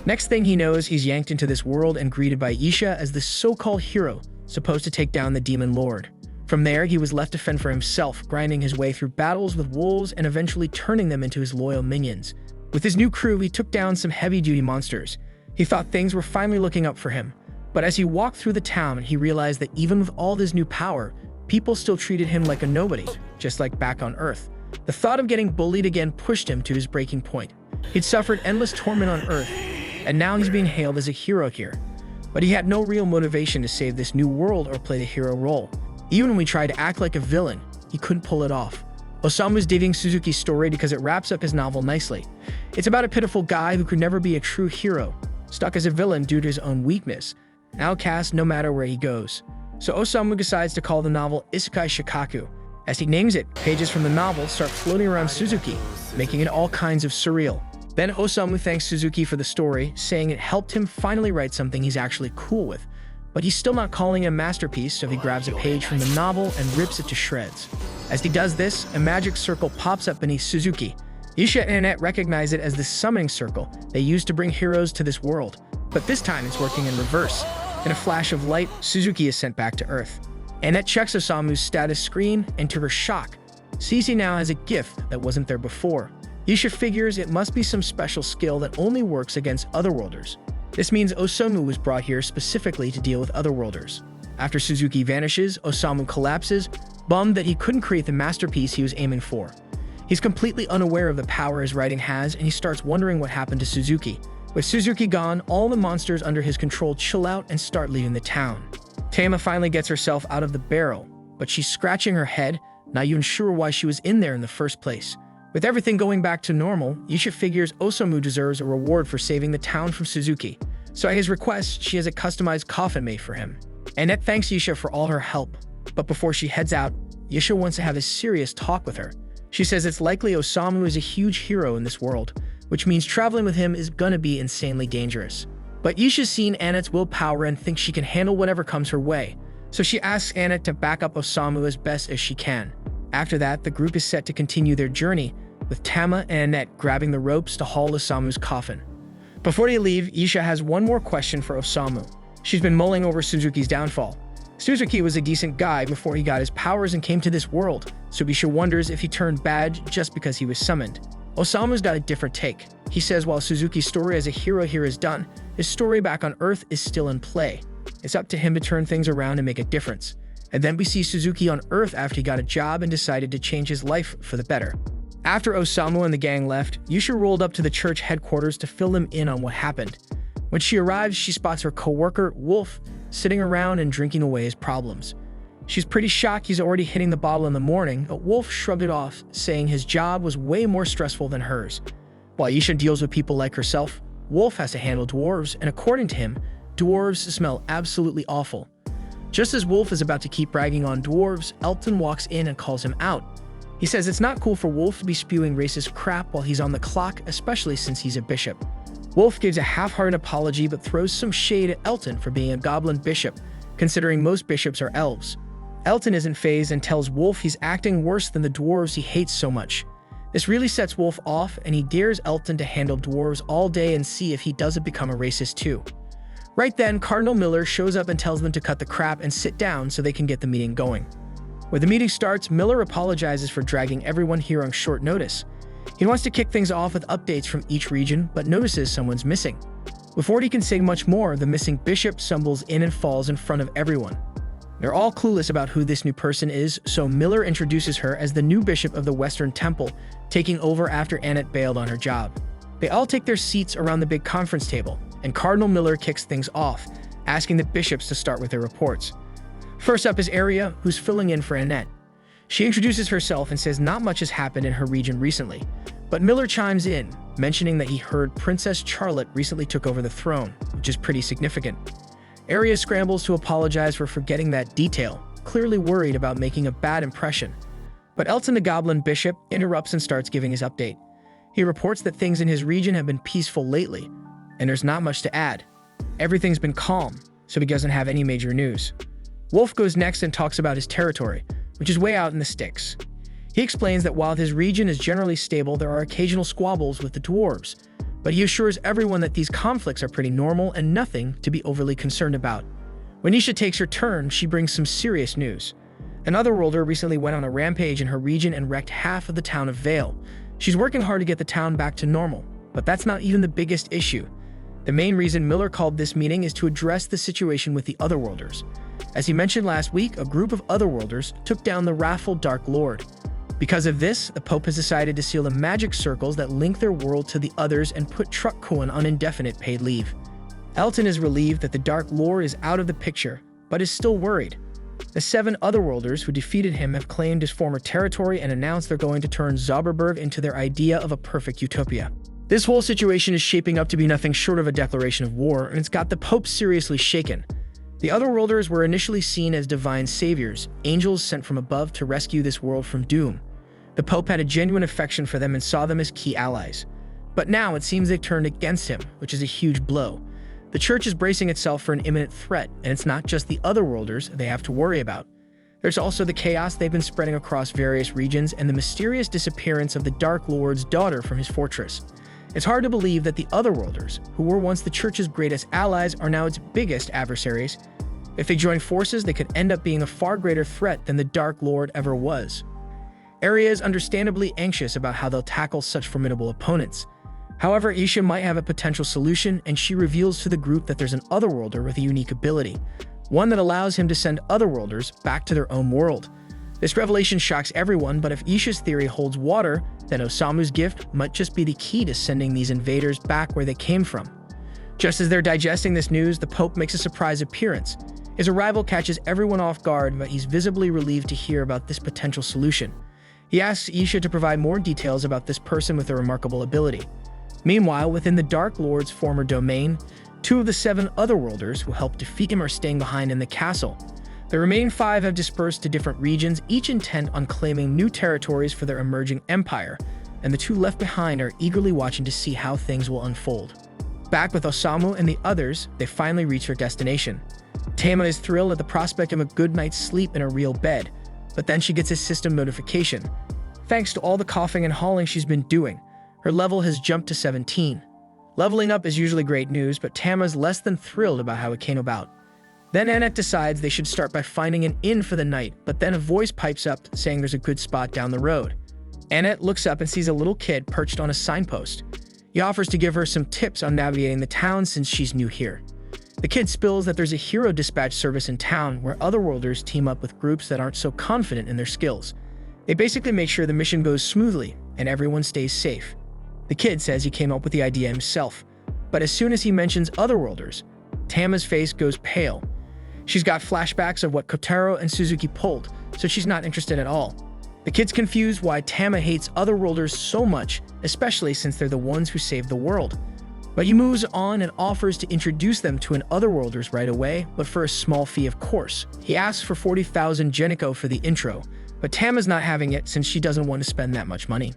Next thing he knows, he's yanked into this world and greeted by Yisha as the so-called hero, supposed to take down the demon lord. From there, he was left to fend for himself, grinding his way through battles with wolves and eventually turning them into his loyal minions. With his new crew, he took down some heavy-duty monsters. He thought things were finally looking up for him. But as he walked through the town, he realized that even with all this new power, people still treated him like a nobody, just like back on Earth. The thought of getting bullied again pushed him to his breaking point. He'd suffered endless torment on Earth, and now he's being hailed as a hero here. But he had no real motivation to save this new world or play the hero role. Even when he tried to act like a villain, he couldn't pull it off. Osamu's digging Suzuki's story because it wraps up his novel nicely. It's about a pitiful guy who could never be a true hero, stuck as a villain due to his own weakness, an outcast no matter where he goes. So Osamu decides to call the novel Isekai Shikaku. As he names it, pages from the novel start floating around Suzuki, making it all kinds of surreal. Then Osamu thanks Suzuki for the story, saying it helped him finally write something he's actually cool with. But he's still not calling it a masterpiece, so he grabs a page from the novel and rips it to shreds. As he does this, a magic circle pops up beneath Suzuki. Isha and Annette recognize it as the summoning circle they use to bring heroes to this world. But this time it's working in reverse. In a flash of light, Suzuki is sent back to Earth. Annette checks Osamu's status screen, and to her shock, sees he now has a gift that wasn't there before. Isha figures it must be some special skill that only works against otherworlders. This means Osamu was brought here specifically to deal with otherworlders. After Suzuki vanishes, Osamu collapses, bummed that he couldn't create the masterpiece he was aiming for. He's completely unaware of the power his writing has, and he starts wondering what happened to Suzuki. With Suzuki gone, all the monsters under his control chill out and start leaving the town. Tama finally gets herself out of the barrel, but she's scratching her head, not even sure why she was in there in the first place. With everything going back to normal, Isha figures Osamu deserves a reward for saving the town from Suzuki. So at his request, she has a customized coffin made for him. Annette thanks Isha for all her help, but before she heads out, Isha wants to have a serious talk with her. She says it's likely Osamu is a huge hero in this world, which means traveling with him is gonna be insanely dangerous. But Isha's seen Annette's willpower and thinks she can handle whatever comes her way, so she asks Annette to back up Osamu as best as she can. After that, the group is set to continue their journey, with Tama and Annette grabbing the ropes to haul Osamu's coffin. Before they leave, Isha has one more question for Osamu. She's been mulling over Suzuki's downfall. Suzuki was a decent guy before he got his powers and came to this world, so Isha wonders if he turned bad just because he was summoned. Osamu's got a different take. He says while Suzuki's story as a hero here is done, his story back on Earth is still in play. It's up to him to turn things around and make a difference. And then we see Suzuki on Earth after he got a job and decided to change his life for the better. After Osamu and the gang left, Yusha rolled up to the church headquarters to fill them in on what happened. When she arrives, she spots her co-worker, Wolf, sitting around and drinking away his problems. She's pretty shocked he's already hitting the bottle in the morning, but Wolf shrugged it off, saying his job was way more stressful than hers. While Yusha deals with people like herself, Wolf has to handle dwarves, and according to him, dwarves smell absolutely awful. Just as Wolf is about to keep bragging on dwarves, Elton walks in and calls him out. He says it's not cool for Wolf to be spewing racist crap while he's on the clock, especially since he's a bishop. Wolf gives a half-hearted apology but throws some shade at Elton for being a goblin bishop, considering most bishops are elves. Elton isn't fazed and tells Wolf he's acting worse than the dwarves he hates so much. This really sets Wolf off, and he dares Elton to handle dwarves all day and see if he doesn't become a racist too. Right then, Cardinal Miller shows up and tells them to cut the crap and sit down so they can get the meeting going. When the meeting starts, Miller apologizes for dragging everyone here on short notice. He wants to kick things off with updates from each region, but notices someone's missing. Before he can say much more, the missing bishop stumbles in and falls in front of everyone. They're all clueless about who this new person is, so Miller introduces her as the new bishop of the Western Temple, taking over after Annette bailed on her job. They all take their seats around the big conference table, and Cardinal Miller kicks things off, asking the bishops to start with their reports. First up is Aria, who's filling in for Annette. She introduces herself and says not much has happened in her region recently, but Miller chimes in, mentioning that he heard Princess Charlotte recently took over the throne, which is pretty significant. Aria scrambles to apologize for forgetting that detail, clearly worried about making a bad impression. But Elton the Goblin Bishop interrupts and starts giving his update. He reports that things in his region have been peaceful lately, and there's not much to add. Everything's been calm, so he doesn't have any major news. Wolf goes next and talks about his territory, which is way out in the sticks. He explains that while his region is generally stable, there are occasional squabbles with the dwarves, but he assures everyone that these conflicts are pretty normal and nothing to be overly concerned about. When Isha takes her turn, she brings some serious news. An otherworlder recently went on a rampage in her region and wrecked half of the town of Vale. She's working hard to get the town back to normal, But that's not even the biggest issue. The main reason Miller called this meeting is to address the situation with the Otherworlders. As he mentioned last week, a group of Otherworlders took down the wrathful Dark Lord. Because of this, the Pope has decided to seal the magic circles that link their world to the others and put Truckcoin on indefinite paid leave. Elton is relieved that the Dark Lord is out of the picture, but is still worried. The 7 Otherworlders who defeated him have claimed his former territory and announced they're going to turn Zauberberg into their idea of a perfect utopia. This whole situation is shaping up to be nothing short of a declaration of war, and it's got the Pope seriously shaken. The Otherworlders were initially seen as divine saviors, angels sent from above to rescue this world from doom. The Pope had a genuine affection for them and saw them as key allies. But now it seems they've turned against him, which is a huge blow. The Church is bracing itself for an imminent threat, and it's not just the Otherworlders they have to worry about. There's also the chaos they've been spreading across various regions and the mysterious disappearance of the Dark Lord's daughter from his fortress. It's hard to believe that the Otherworlders, who were once the Church's greatest allies, are now its biggest adversaries. If they join forces, they could end up being a far greater threat than the Dark Lord ever was. Arya is understandably anxious about how they'll tackle such formidable opponents. However, Isha might have a potential solution, and she reveals to the group that there's an Otherworlder with a unique ability, one that allows him to send Otherworlders back to their own world. This revelation shocks everyone, but if Isha's theory holds water, then Osamu's gift might just be the key to sending these invaders back where they came from. Just as they're digesting this news, the Pope makes a surprise appearance. His arrival catches everyone off guard, but he's visibly relieved to hear about this potential solution. He asks Isha to provide more details about this person with a remarkable ability. Meanwhile, within the Dark Lord's former domain, 2 of the 7 Otherworlders who helped defeat him are staying behind in the castle. The remaining 5 have dispersed to different regions, each intent on claiming new territories for their emerging empire, and the 2 left behind are eagerly watching to see how things will unfold. Back with Osamu and the others, they finally reach their destination. Tama is thrilled at the prospect of a good night's sleep in a real bed, but then she gets a system notification. Thanks to all the coughing and hauling she's been doing, her level has jumped to 17. Leveling up is usually great news, but Tama's less than thrilled about how it came about. Then Annette decides they should start by finding an inn for the night, but then a voice pipes up saying there's a good spot down the road. Annette looks up and sees a little kid perched on a signpost. He offers to give her some tips on navigating the town since she's new here. The kid spills that there's a hero dispatch service in town where Otherworlders team up with groups that aren't so confident in their skills. They basically make sure the mission goes smoothly and everyone stays safe. The kid says he came up with the idea himself, but as soon as he mentions Otherworlders, Tama's face goes pale. She's got flashbacks of what Kotaro and Suzuki pulled, so she's not interested at all. The kid's confused why Tama hates Otherworlders so much, especially since they're the ones who saved the world. But he moves on and offers to introduce them to an Otherworlders right away, but for a small fee of course. He asks for 40,000 Geniko for the intro, but Tama's not having it since she doesn't want to spend that much money.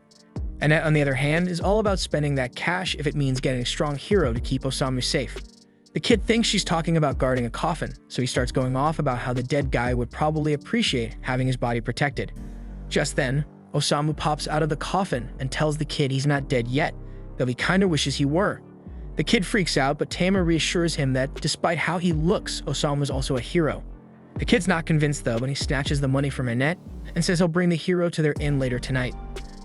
Annette, on the other hand, is all about spending that cash if it means getting a strong hero to keep Osamu safe. The kid thinks she's talking about guarding a coffin, so he starts going off about how the dead guy would probably appreciate having his body protected. Just then, Osamu pops out of the coffin and tells the kid he's not dead yet, though he kinda wishes he were. The kid freaks out, but Tama reassures him that despite how he looks, Osamu's also a hero. The kid's not convinced though, and he snatches the money from Annette and says he'll bring the hero to their inn later tonight.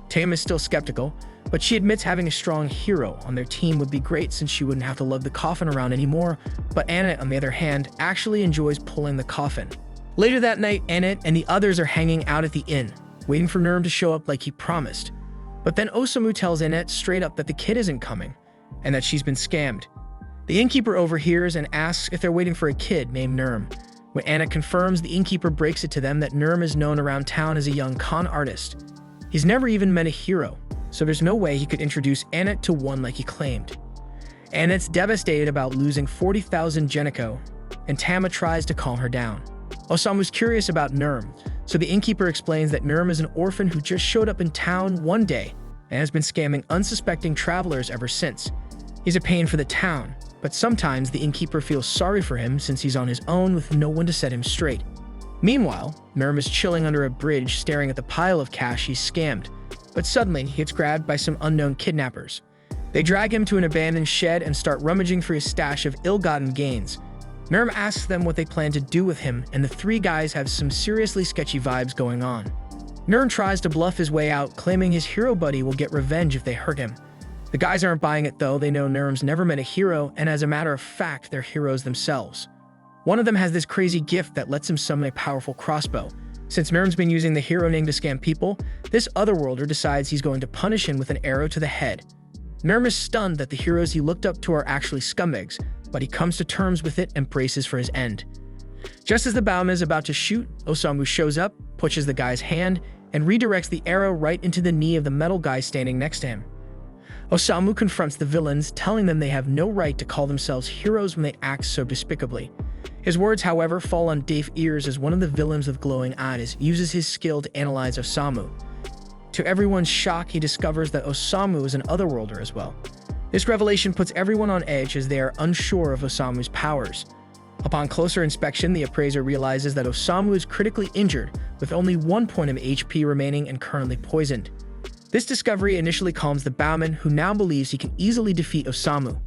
Tama is still skeptical, but she admits having a strong hero on their team would be great since she wouldn't have to lug the coffin around anymore, but Annette, on the other hand, actually enjoys pulling the coffin. Later that night, Annette and the others are hanging out at the inn, waiting for Nurm to show up like he promised. But then Osamu tells Annette straight up that the kid isn't coming, and that she's been scammed. The innkeeper overhears and asks if they're waiting for a kid named Nurm. When Annette confirms, the innkeeper breaks it to them that Nurm is known around town as a young con artist. He's never even met a hero, so there's no way he could introduce Annette to one like he claimed. Annette's devastated about losing 40,000 Geniko, and Tama tries to calm her down. Osamu's curious about Nurm, so the innkeeper explains that Nurm is an orphan who just showed up in town one day and has been scamming unsuspecting travelers ever since. He's a pain for the town, but sometimes the innkeeper feels sorry for him since he's on his own with no one to set him straight. Meanwhile, Nurm is chilling under a bridge staring at the pile of cash he's scammed, but suddenly he gets grabbed by some unknown kidnappers. They drag him to an abandoned shed and start rummaging through his stash of ill-gotten gains. Nurm asks them what they plan to do with him, and the 3 guys have some seriously sketchy vibes going on. Nurm tries to bluff his way out, claiming his hero buddy will get revenge if they hurt him. The guys aren't buying it though. They know Nurm's never met a hero, and as a matter of fact, they're heroes themselves. One of them has this crazy gift that lets him summon a powerful crossbow. Since Nurm's been using the hero name to scam people, this otherworlder decides he's going to punish him with an arrow to the head. Nurm is stunned that the heroes he looked up to are actually scumbags, but he comes to terms with it and braces for his end. Just as the Bowman is about to shoot, Osamu shows up, pushes the guy's hand, and redirects the arrow right into the knee of the metal guy standing next to him. Osamu confronts the villains, telling them they have no right to call themselves heroes when they act so despicably. His words, however, fall on deaf ears as one of the villains with glowing eyes uses his skill to analyze Osamu. To everyone's shock, he discovers that Osamu is an otherworlder as well. This revelation puts everyone on edge as they are unsure of Osamu's powers. Upon closer inspection, the appraiser realizes that Osamu is critically injured, with only 1 point of HP remaining and currently poisoned. This discovery initially calms the Bowman, who now believes he can easily defeat Osamu.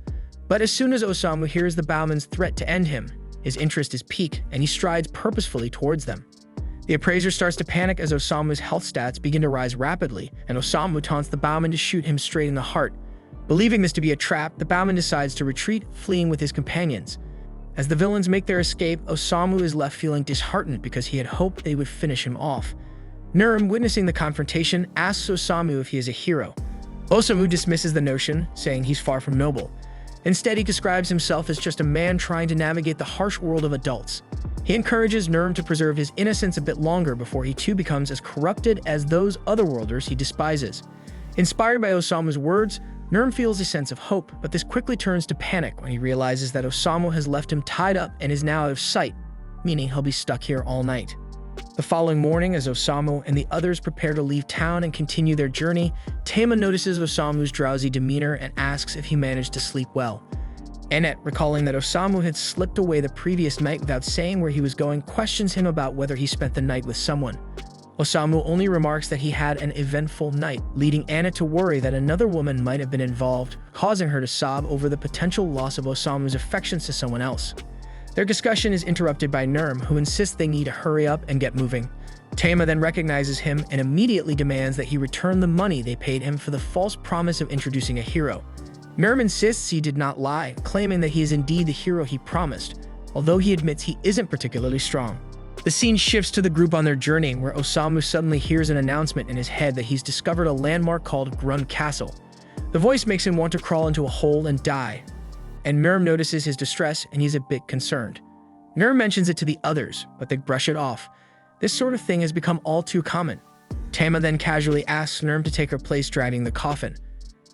But as soon as Osamu hears the Bowman's threat to end him, his interest is piqued and he strides purposefully towards them. The appraiser starts to panic as Osamu's health stats begin to rise rapidly, and Osamu taunts the Bowman to shoot him straight in the heart. Believing this to be a trap, the Bowman decides to retreat, fleeing with his companions. As the villains make their escape, Osamu is left feeling disheartened because he had hoped they would finish him off. Nurm, witnessing the confrontation, asks Osamu if he is a hero. Osamu dismisses the notion, saying he's far from noble. Instead, he describes himself as just a man trying to navigate the harsh world of adults. He encourages Nurm to preserve his innocence a bit longer before he too becomes as corrupted as those otherworlders he despises. Inspired by Osamu's words, Nurm feels a sense of hope, but this quickly turns to panic when he realizes that Osamu has left him tied up and is now out of sight, meaning he'll be stuck here all night. The following morning, as Osamu and the others prepare to leave town and continue their journey, Tama notices Osamu's drowsy demeanor and asks if he managed to sleep well. Annette, recalling that Osamu had slipped away the previous night without saying where he was going, questions him about whether he spent the night with someone. Osamu only remarks that he had an eventful night, leading Annette to worry that another woman might have been involved, causing her to sob over the potential loss of Osamu's affections to someone else. Their discussion is interrupted by Nurm, who insists they need to hurry up and get moving. Tama then recognizes him and immediately demands that he return the money they paid him for the false promise of introducing a hero. Nurm insists he did not lie, claiming that he is indeed the hero he promised, although he admits he isn't particularly strong. The scene shifts to the group on their journey, where Osamu suddenly hears an announcement in his head that he's discovered a landmark called Grun Castle. The voice makes him want to crawl into a hole and die, and Nurm notices his distress and he's a bit concerned. Nurm mentions it to the others, but they brush it off. This sort of thing has become all too common. Tama then casually asks Nurm to take her place driving the coffin.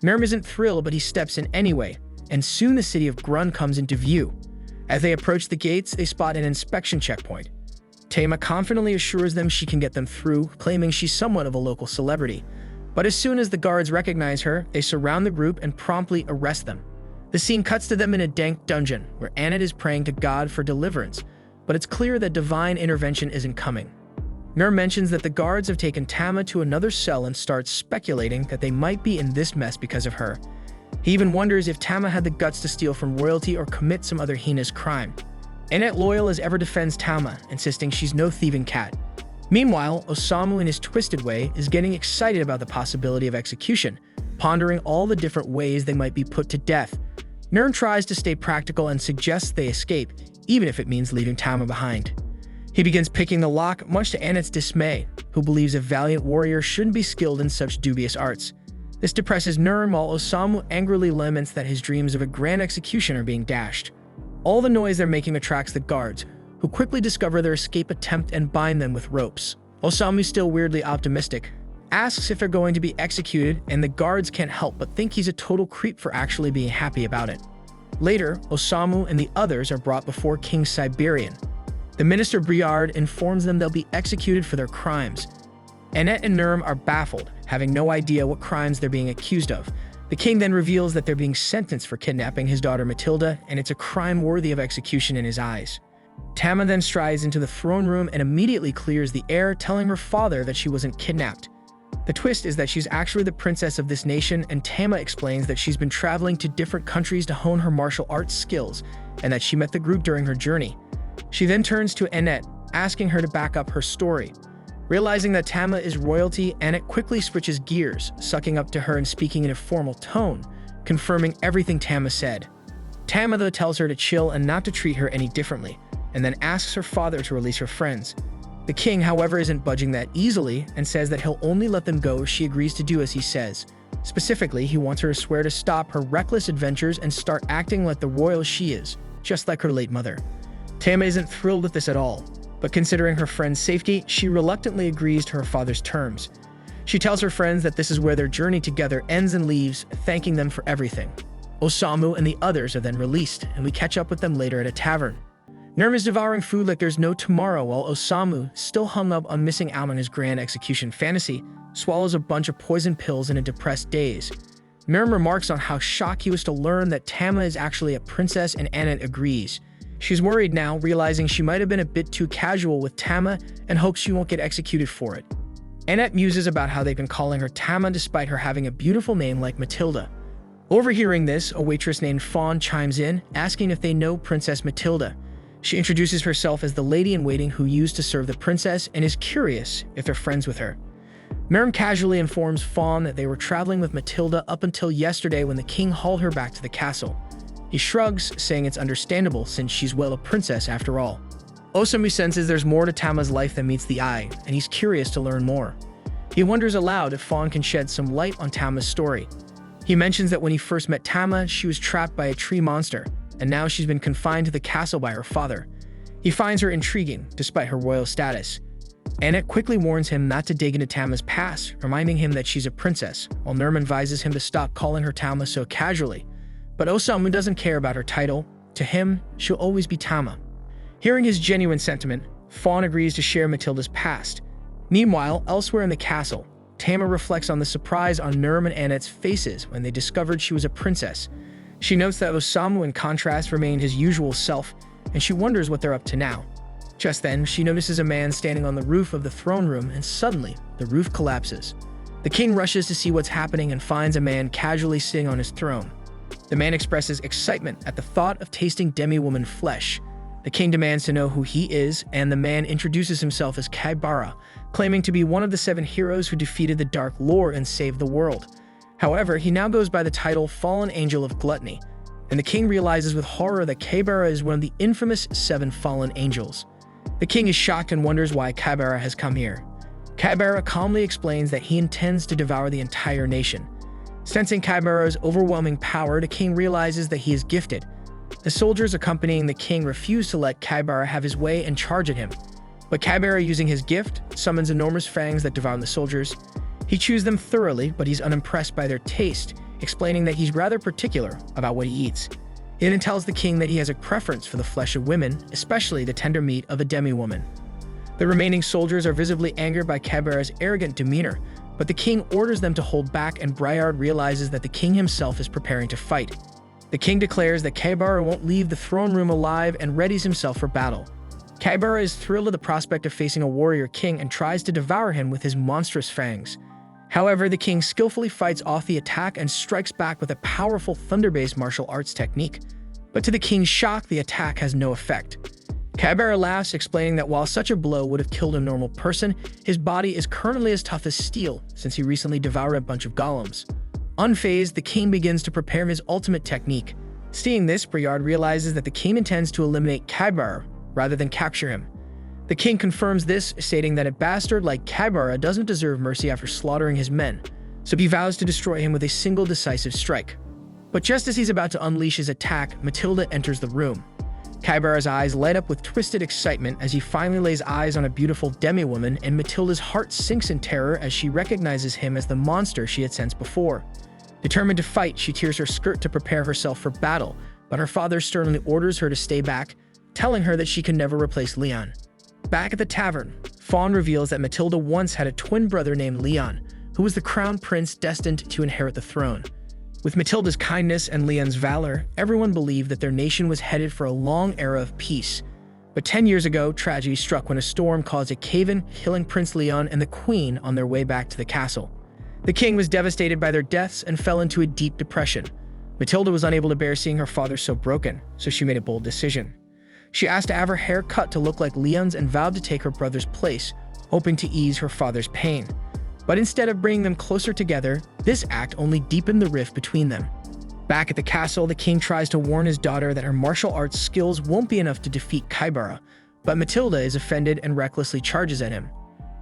Nurm isn't thrilled, but he steps in anyway, and soon the city of Grun comes into view. As they approach the gates, they spot an inspection checkpoint. Tama confidently assures them she can get them through, claiming she's somewhat of a local celebrity. But as soon as the guards recognize her, they surround the group and promptly arrest them. The scene cuts to them in a dank dungeon, where Annette is praying to God for deliverance, but it's clear that divine intervention isn't coming. Nurm mentions that the guards have taken Tama to another cell and starts speculating that they might be in this mess because of her. He even wonders if Tama had the guts to steal from royalty or commit some other heinous crime. Annette, loyal as ever, defends Tama, insisting she's no thieving cat. Meanwhile, Osamu, in his twisted way, is getting excited about the possibility of execution, pondering all the different ways they might be put to death. Nurm tries to stay practical and suggests they escape, even if it means leaving Tama behind. He begins picking the lock, much to Annette's dismay, who believes a valiant warrior shouldn't be skilled in such dubious arts. This depresses Nurm, while Osamu angrily laments that his dreams of a grand execution are being dashed. All the noise they're making attracts the guards, who quickly discover their escape attempt and bind them with ropes. Osamu, still weirdly optimistic, asks if they're going to be executed, and the guards can't help but think he's a total creep for actually being happy about it. Later, Osamu and the others are brought before King Siberian. The minister Briard informs them they'll be executed for their crimes. Annette and Nurm are baffled, having no idea what crimes they're being accused of. The king then reveals that they're being sentenced for kidnapping his daughter Matilda, and it's a crime worthy of execution in his eyes. Tama then strides into the throne room and immediately clears the air, telling her father that she wasn't kidnapped. The twist is that she's actually the princess of this nation, and Tama explains that she's been traveling to different countries to hone her martial arts skills, and that she met the group during her journey. She then turns to Annette, asking her to back up her story. Realizing that Tama is royalty, Annette quickly switches gears, sucking up to her and speaking in a formal tone, confirming everything Tama said. Tama, though, tells her to chill and not to treat her any differently, and then asks her father to release her friends. The king, however, isn't budging that easily and says that he'll only let them go if she agrees to do as he says. Specifically, he wants her to swear to stop her reckless adventures and start acting like the royal she is, just like her late mother. Tama isn't thrilled with this at all, but considering her friend's safety, she reluctantly agrees to her father's terms. She tells her friends that this is where their journey together ends and leaves, thanking them for everything. Osamu and the others are then released, and we catch up with them later at a tavern. Nurm is devouring food like there's no tomorrow, while Osamu, still hung up on missing out on his grand execution fantasy, swallows a bunch of poison pills in a depressed daze. Nurm remarks on how shocked he was to learn that Tama is actually a princess, and Annette agrees. She's worried now, realizing she might have been a bit too casual with Tama and hopes she won't get executed for it. Annette muses about how they've been calling her Tama despite her having a beautiful name like Matilda. Overhearing this, a waitress named Fawn chimes in, asking if they know Princess Matilda. She introduces herself as the lady-in-waiting who used to serve the princess and is curious if they're friends with her. Nurm casually informs Fawn that they were traveling with Matilda up until yesterday when the king hauled her back to the castle. He shrugs, saying it's understandable since she's well a princess after all. Osamu senses there's more to Tama's life than meets the eye, and he's curious to learn more. He wonders aloud if Fawn can shed some light on Tama's story. He mentions that when he first met Tama, she was trapped by a tree monster, and now she's been confined to the castle by her father. He finds her intriguing, despite her royal status. Annette quickly warns him not to dig into Tama's past, reminding him that she's a princess, while Nurm advises him to stop calling her Tama so casually. But Osamu doesn't care about her title. To him, she'll always be Tama. Hearing his genuine sentiment, Fawn agrees to share Matilda's past. Meanwhile, elsewhere in the castle, Tama reflects on the surprise on Nurm and Annette's faces when they discovered she was a princess. She notes that Osamu, in contrast, remained his usual self, and she wonders what they're up to now. Just then, she notices a man standing on the roof of the throne room, and suddenly, the roof collapses. The king rushes to see what's happening and finds a man casually sitting on his throne. The man expresses excitement at the thought of tasting demi-woman flesh. The king demands to know who he is, and the man introduces himself as Kaibara, claiming to be one of the 7 heroes who defeated the Dark Lord and saved the world. However, he now goes by the title Fallen Angel of Gluttony, and the king realizes with horror that Kaibara is one of the infamous 7 fallen angels. The king is shocked and wonders why Kaibara has come here. Kaibara calmly explains that he intends to devour the entire nation. Sensing Kaibara's overwhelming power, the king realizes that he is gifted. The soldiers accompanying the king refuse to let Kaibara have his way and charge at him. But Kaibara, using his gift, summons enormous fangs that devour the soldiers. He chews them thoroughly, but he's unimpressed by their taste, explaining that he's rather particular about what he eats. He then tells the king that he has a preference for the flesh of women, especially the tender meat of a demi-woman. The remaining soldiers are visibly angered by Kaibara's arrogant demeanor, but the king orders them to hold back, and Briard realizes that the king himself is preparing to fight. The king declares that Kaibara won't leave the throne room alive and readies himself for battle. Kaibara is thrilled at the prospect of facing a warrior king and tries to devour him with his monstrous fangs. However, the king skillfully fights off the attack and strikes back with a powerful thunder-based martial arts technique. But to the king's shock, the attack has no effect. Kaibara laughs, explaining that while such a blow would have killed a normal person, his body is currently as tough as steel since he recently devoured a bunch of golems. Unfazed, the king begins to prepare his ultimate technique. Seeing this, Briard realizes that the king intends to eliminate Kaibara rather than capture him. The king confirms this, stating that a bastard like Kaibara doesn't deserve mercy after slaughtering his men, so he vows to destroy him with a single decisive strike. But just as he's about to unleash his attack, Matilda enters the room. Kaibara's eyes light up with twisted excitement as he finally lays eyes on a beautiful demi-woman, and Matilda's heart sinks in terror as she recognizes him as the monster she had sensed before. Determined to fight, she tears her skirt to prepare herself for battle, but her father sternly orders her to stay back, telling her that she can never replace Leon. Back at the tavern, Fawn reveals that Matilda once had a twin brother named Leon, who was the crown prince destined to inherit the throne. With Matilda's kindness and Leon's valor, everyone believed that their nation was headed for a long era of peace. But 10 years ago, tragedy struck when a storm caused a cave-in, killing Prince Leon and the Queen on their way back to the castle. The king was devastated by their deaths and fell into a deep depression. Matilda was unable to bear seeing her father so broken, so she made a bold decision. She asked to have her hair cut to look like Leon's and vowed to take her brother's place, hoping to ease her father's pain. But instead of bringing them closer together, this act only deepened the rift between them. Back at the castle, the king tries to warn his daughter that her martial arts skills won't be enough to defeat Kaibara, but Matilda is offended and recklessly charges at him.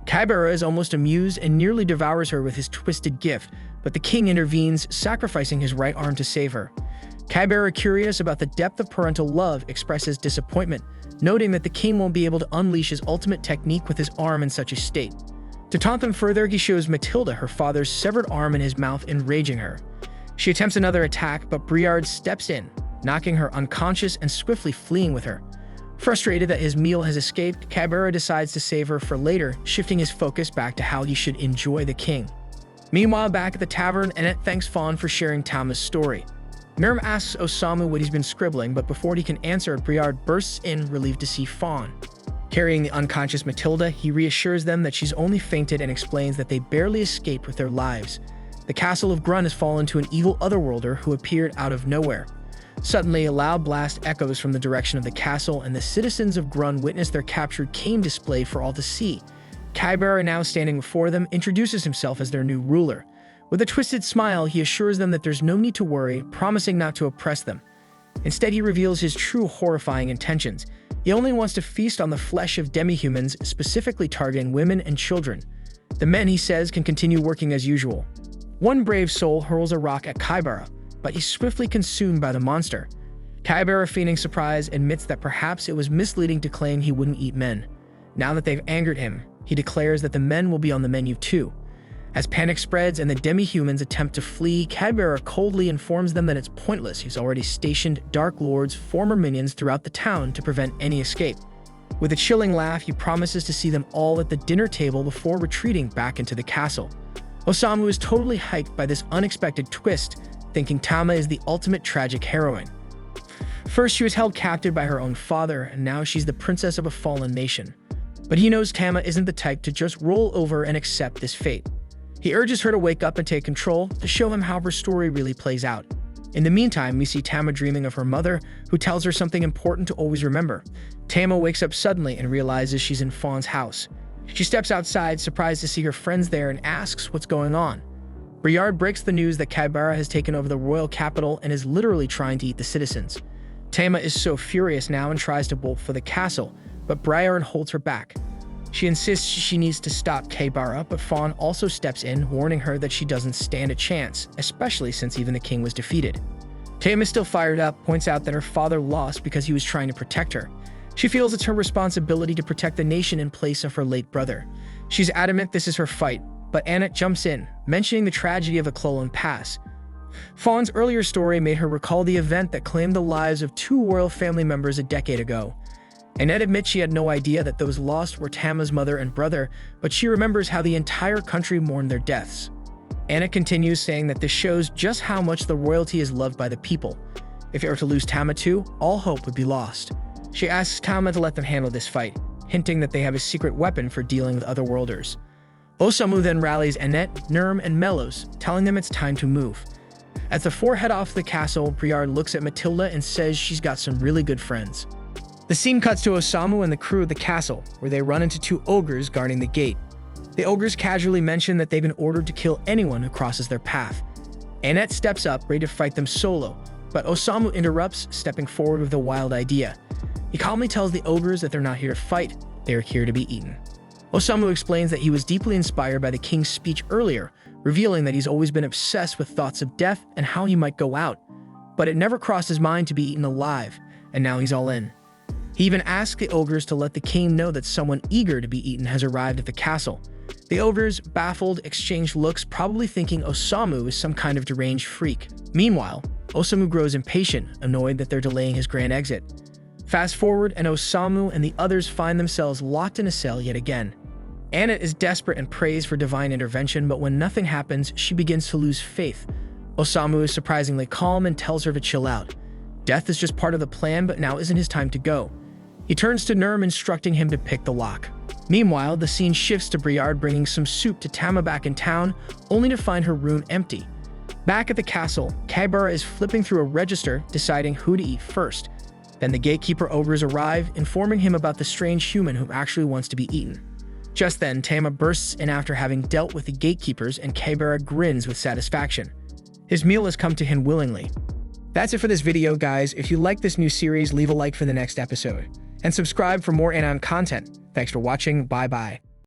Kaibara is almost amused and nearly devours her with his twisted gift, but the king intervenes, sacrificing his right arm to save her. Kaibara, curious about the depth of parental love, expresses disappointment, noting that the king won't be able to unleash his ultimate technique with his arm in such a state. To taunt them further, he shows Matilda her father's severed arm in his mouth, enraging her. She attempts another attack, but Briard steps in, knocking her unconscious and swiftly fleeing with her. Frustrated that his meal has escaped, Kaibara decides to save her for later, shifting his focus back to how he should enjoy the king. Meanwhile, back at the tavern, Annette thanks Fawn for sharing Tama's story. Nurm asks Osamu what he's been scribbling, but before he can answer, Briard bursts in, relieved to see Fawn. Carrying the unconscious Matilda, he reassures them that she's only fainted and explains that they barely escaped with their lives. The castle of Grun has fallen to an evil otherworlder who appeared out of nowhere. Suddenly, a loud blast echoes from the direction of the castle, and the citizens of Grun witness their captured king displayed for all to see. Kaibara, now standing before them, introduces himself as their new ruler. With a twisted smile, he assures them that there's no need to worry, promising not to oppress them. Instead, he reveals his true horrifying intentions. He only wants to feast on the flesh of demi-humans, specifically targeting women and children. The men, he says, can continue working as usual. One brave soul hurls a rock at Kaibara, but he's swiftly consumed by the monster. Kaibara, feigning surprise, admits that perhaps it was misleading to claim he wouldn't eat men. Now that they've angered him, he declares that the men will be on the menu too. As panic spreads and the demi-humans attempt to flee, Kaibara coldly informs them that it's pointless. He's already stationed Dark Lord's former minions throughout the town to prevent any escape. With a chilling laugh, he promises to see them all at the dinner table before retreating back into the castle. Osamu is totally hyped by this unexpected twist, thinking Tama is the ultimate tragic heroine. First, she was held captive by her own father, and now she's the princess of a fallen nation. But he knows Tama isn't the type to just roll over and accept this fate. He urges her to wake up and take control, to show him how her story really plays out. In the meantime, we see Tama dreaming of her mother, who tells her something important to always remember. Tama wakes up suddenly and realizes she's in Fawn's house. She steps outside, surprised to see her friends there, and asks what's going on. Briard breaks the news that Kaibara has taken over the royal capital and is literally trying to eat the citizens. Tama is so furious now and tries to bolt for the castle, but Briard holds her back. She insists she needs to stop Kaibara, but Fawn also steps in, warning her that she doesn't stand a chance, especially since even the king was defeated. Tama is still fired up, points out that her father lost because he was trying to protect her. She feels it's her responsibility to protect the nation in place of her late brother. She's adamant this is her fight, but Annette jumps in, mentioning the tragedy of the Clolan Pass. Fawn's earlier story made her recall the event that claimed the lives of 2 royal family members a decade ago. Annette admits she had no idea that those lost were Tama's mother and brother, but she remembers how the entire country mourned their deaths. Annette continues, saying that this shows just how much the royalty is loved by the people. If it were to lose Tama too, all hope would be lost. She asks Tama to let them handle this fight, hinting that they have a secret weapon for dealing with otherworlders. Osamu then rallies Annette, Nurm, and Melos, telling them it's time to move. As the 4 head off the castle, Briard looks at Matilda and says she's got some really good friends. The scene cuts to Osamu and the crew of the castle, where they run into 2 ogres guarding the gate. The ogres casually mention that they've been ordered to kill anyone who crosses their path. Annette steps up, ready to fight them solo, but Osamu interrupts, stepping forward with a wild idea. He calmly tells the ogres that they're not here to fight, they're here to be eaten. Osamu explains that he was deeply inspired by the king's speech earlier, revealing that he's always been obsessed with thoughts of death and how he might go out. But it never crossed his mind to be eaten alive, and now he's all in. He even asked the ogres to let the king know that someone eager to be eaten has arrived at the castle. The ogres, baffled, exchange looks, probably thinking Osamu is some kind of deranged freak. Meanwhile, Osamu grows impatient, annoyed that they're delaying his grand exit. Fast forward, and Osamu and the others find themselves locked in a cell yet again. Annette is desperate and prays for divine intervention, but when nothing happens, she begins to lose faith. Osamu is surprisingly calm and tells her to chill out. Death is just part of the plan, but now isn't his time to go. He turns to Nurm, instructing him to pick the lock. Meanwhile, the scene shifts to Briard bringing some soup to Tama back in town, only to find her room empty. Back at the castle, Kaibara is flipping through a register, deciding who to eat first. Then the gatekeeper ogres arrive, informing him about the strange human who actually wants to be eaten. Just then, Tama bursts in after having dealt with the gatekeepers, and Kaibara grins with satisfaction. His meal has come to him willingly. That's it for this video, guys. If you like this new series, leave a like for the next episode. And subscribe for more Anon content. Thanks for watching. Bye-bye.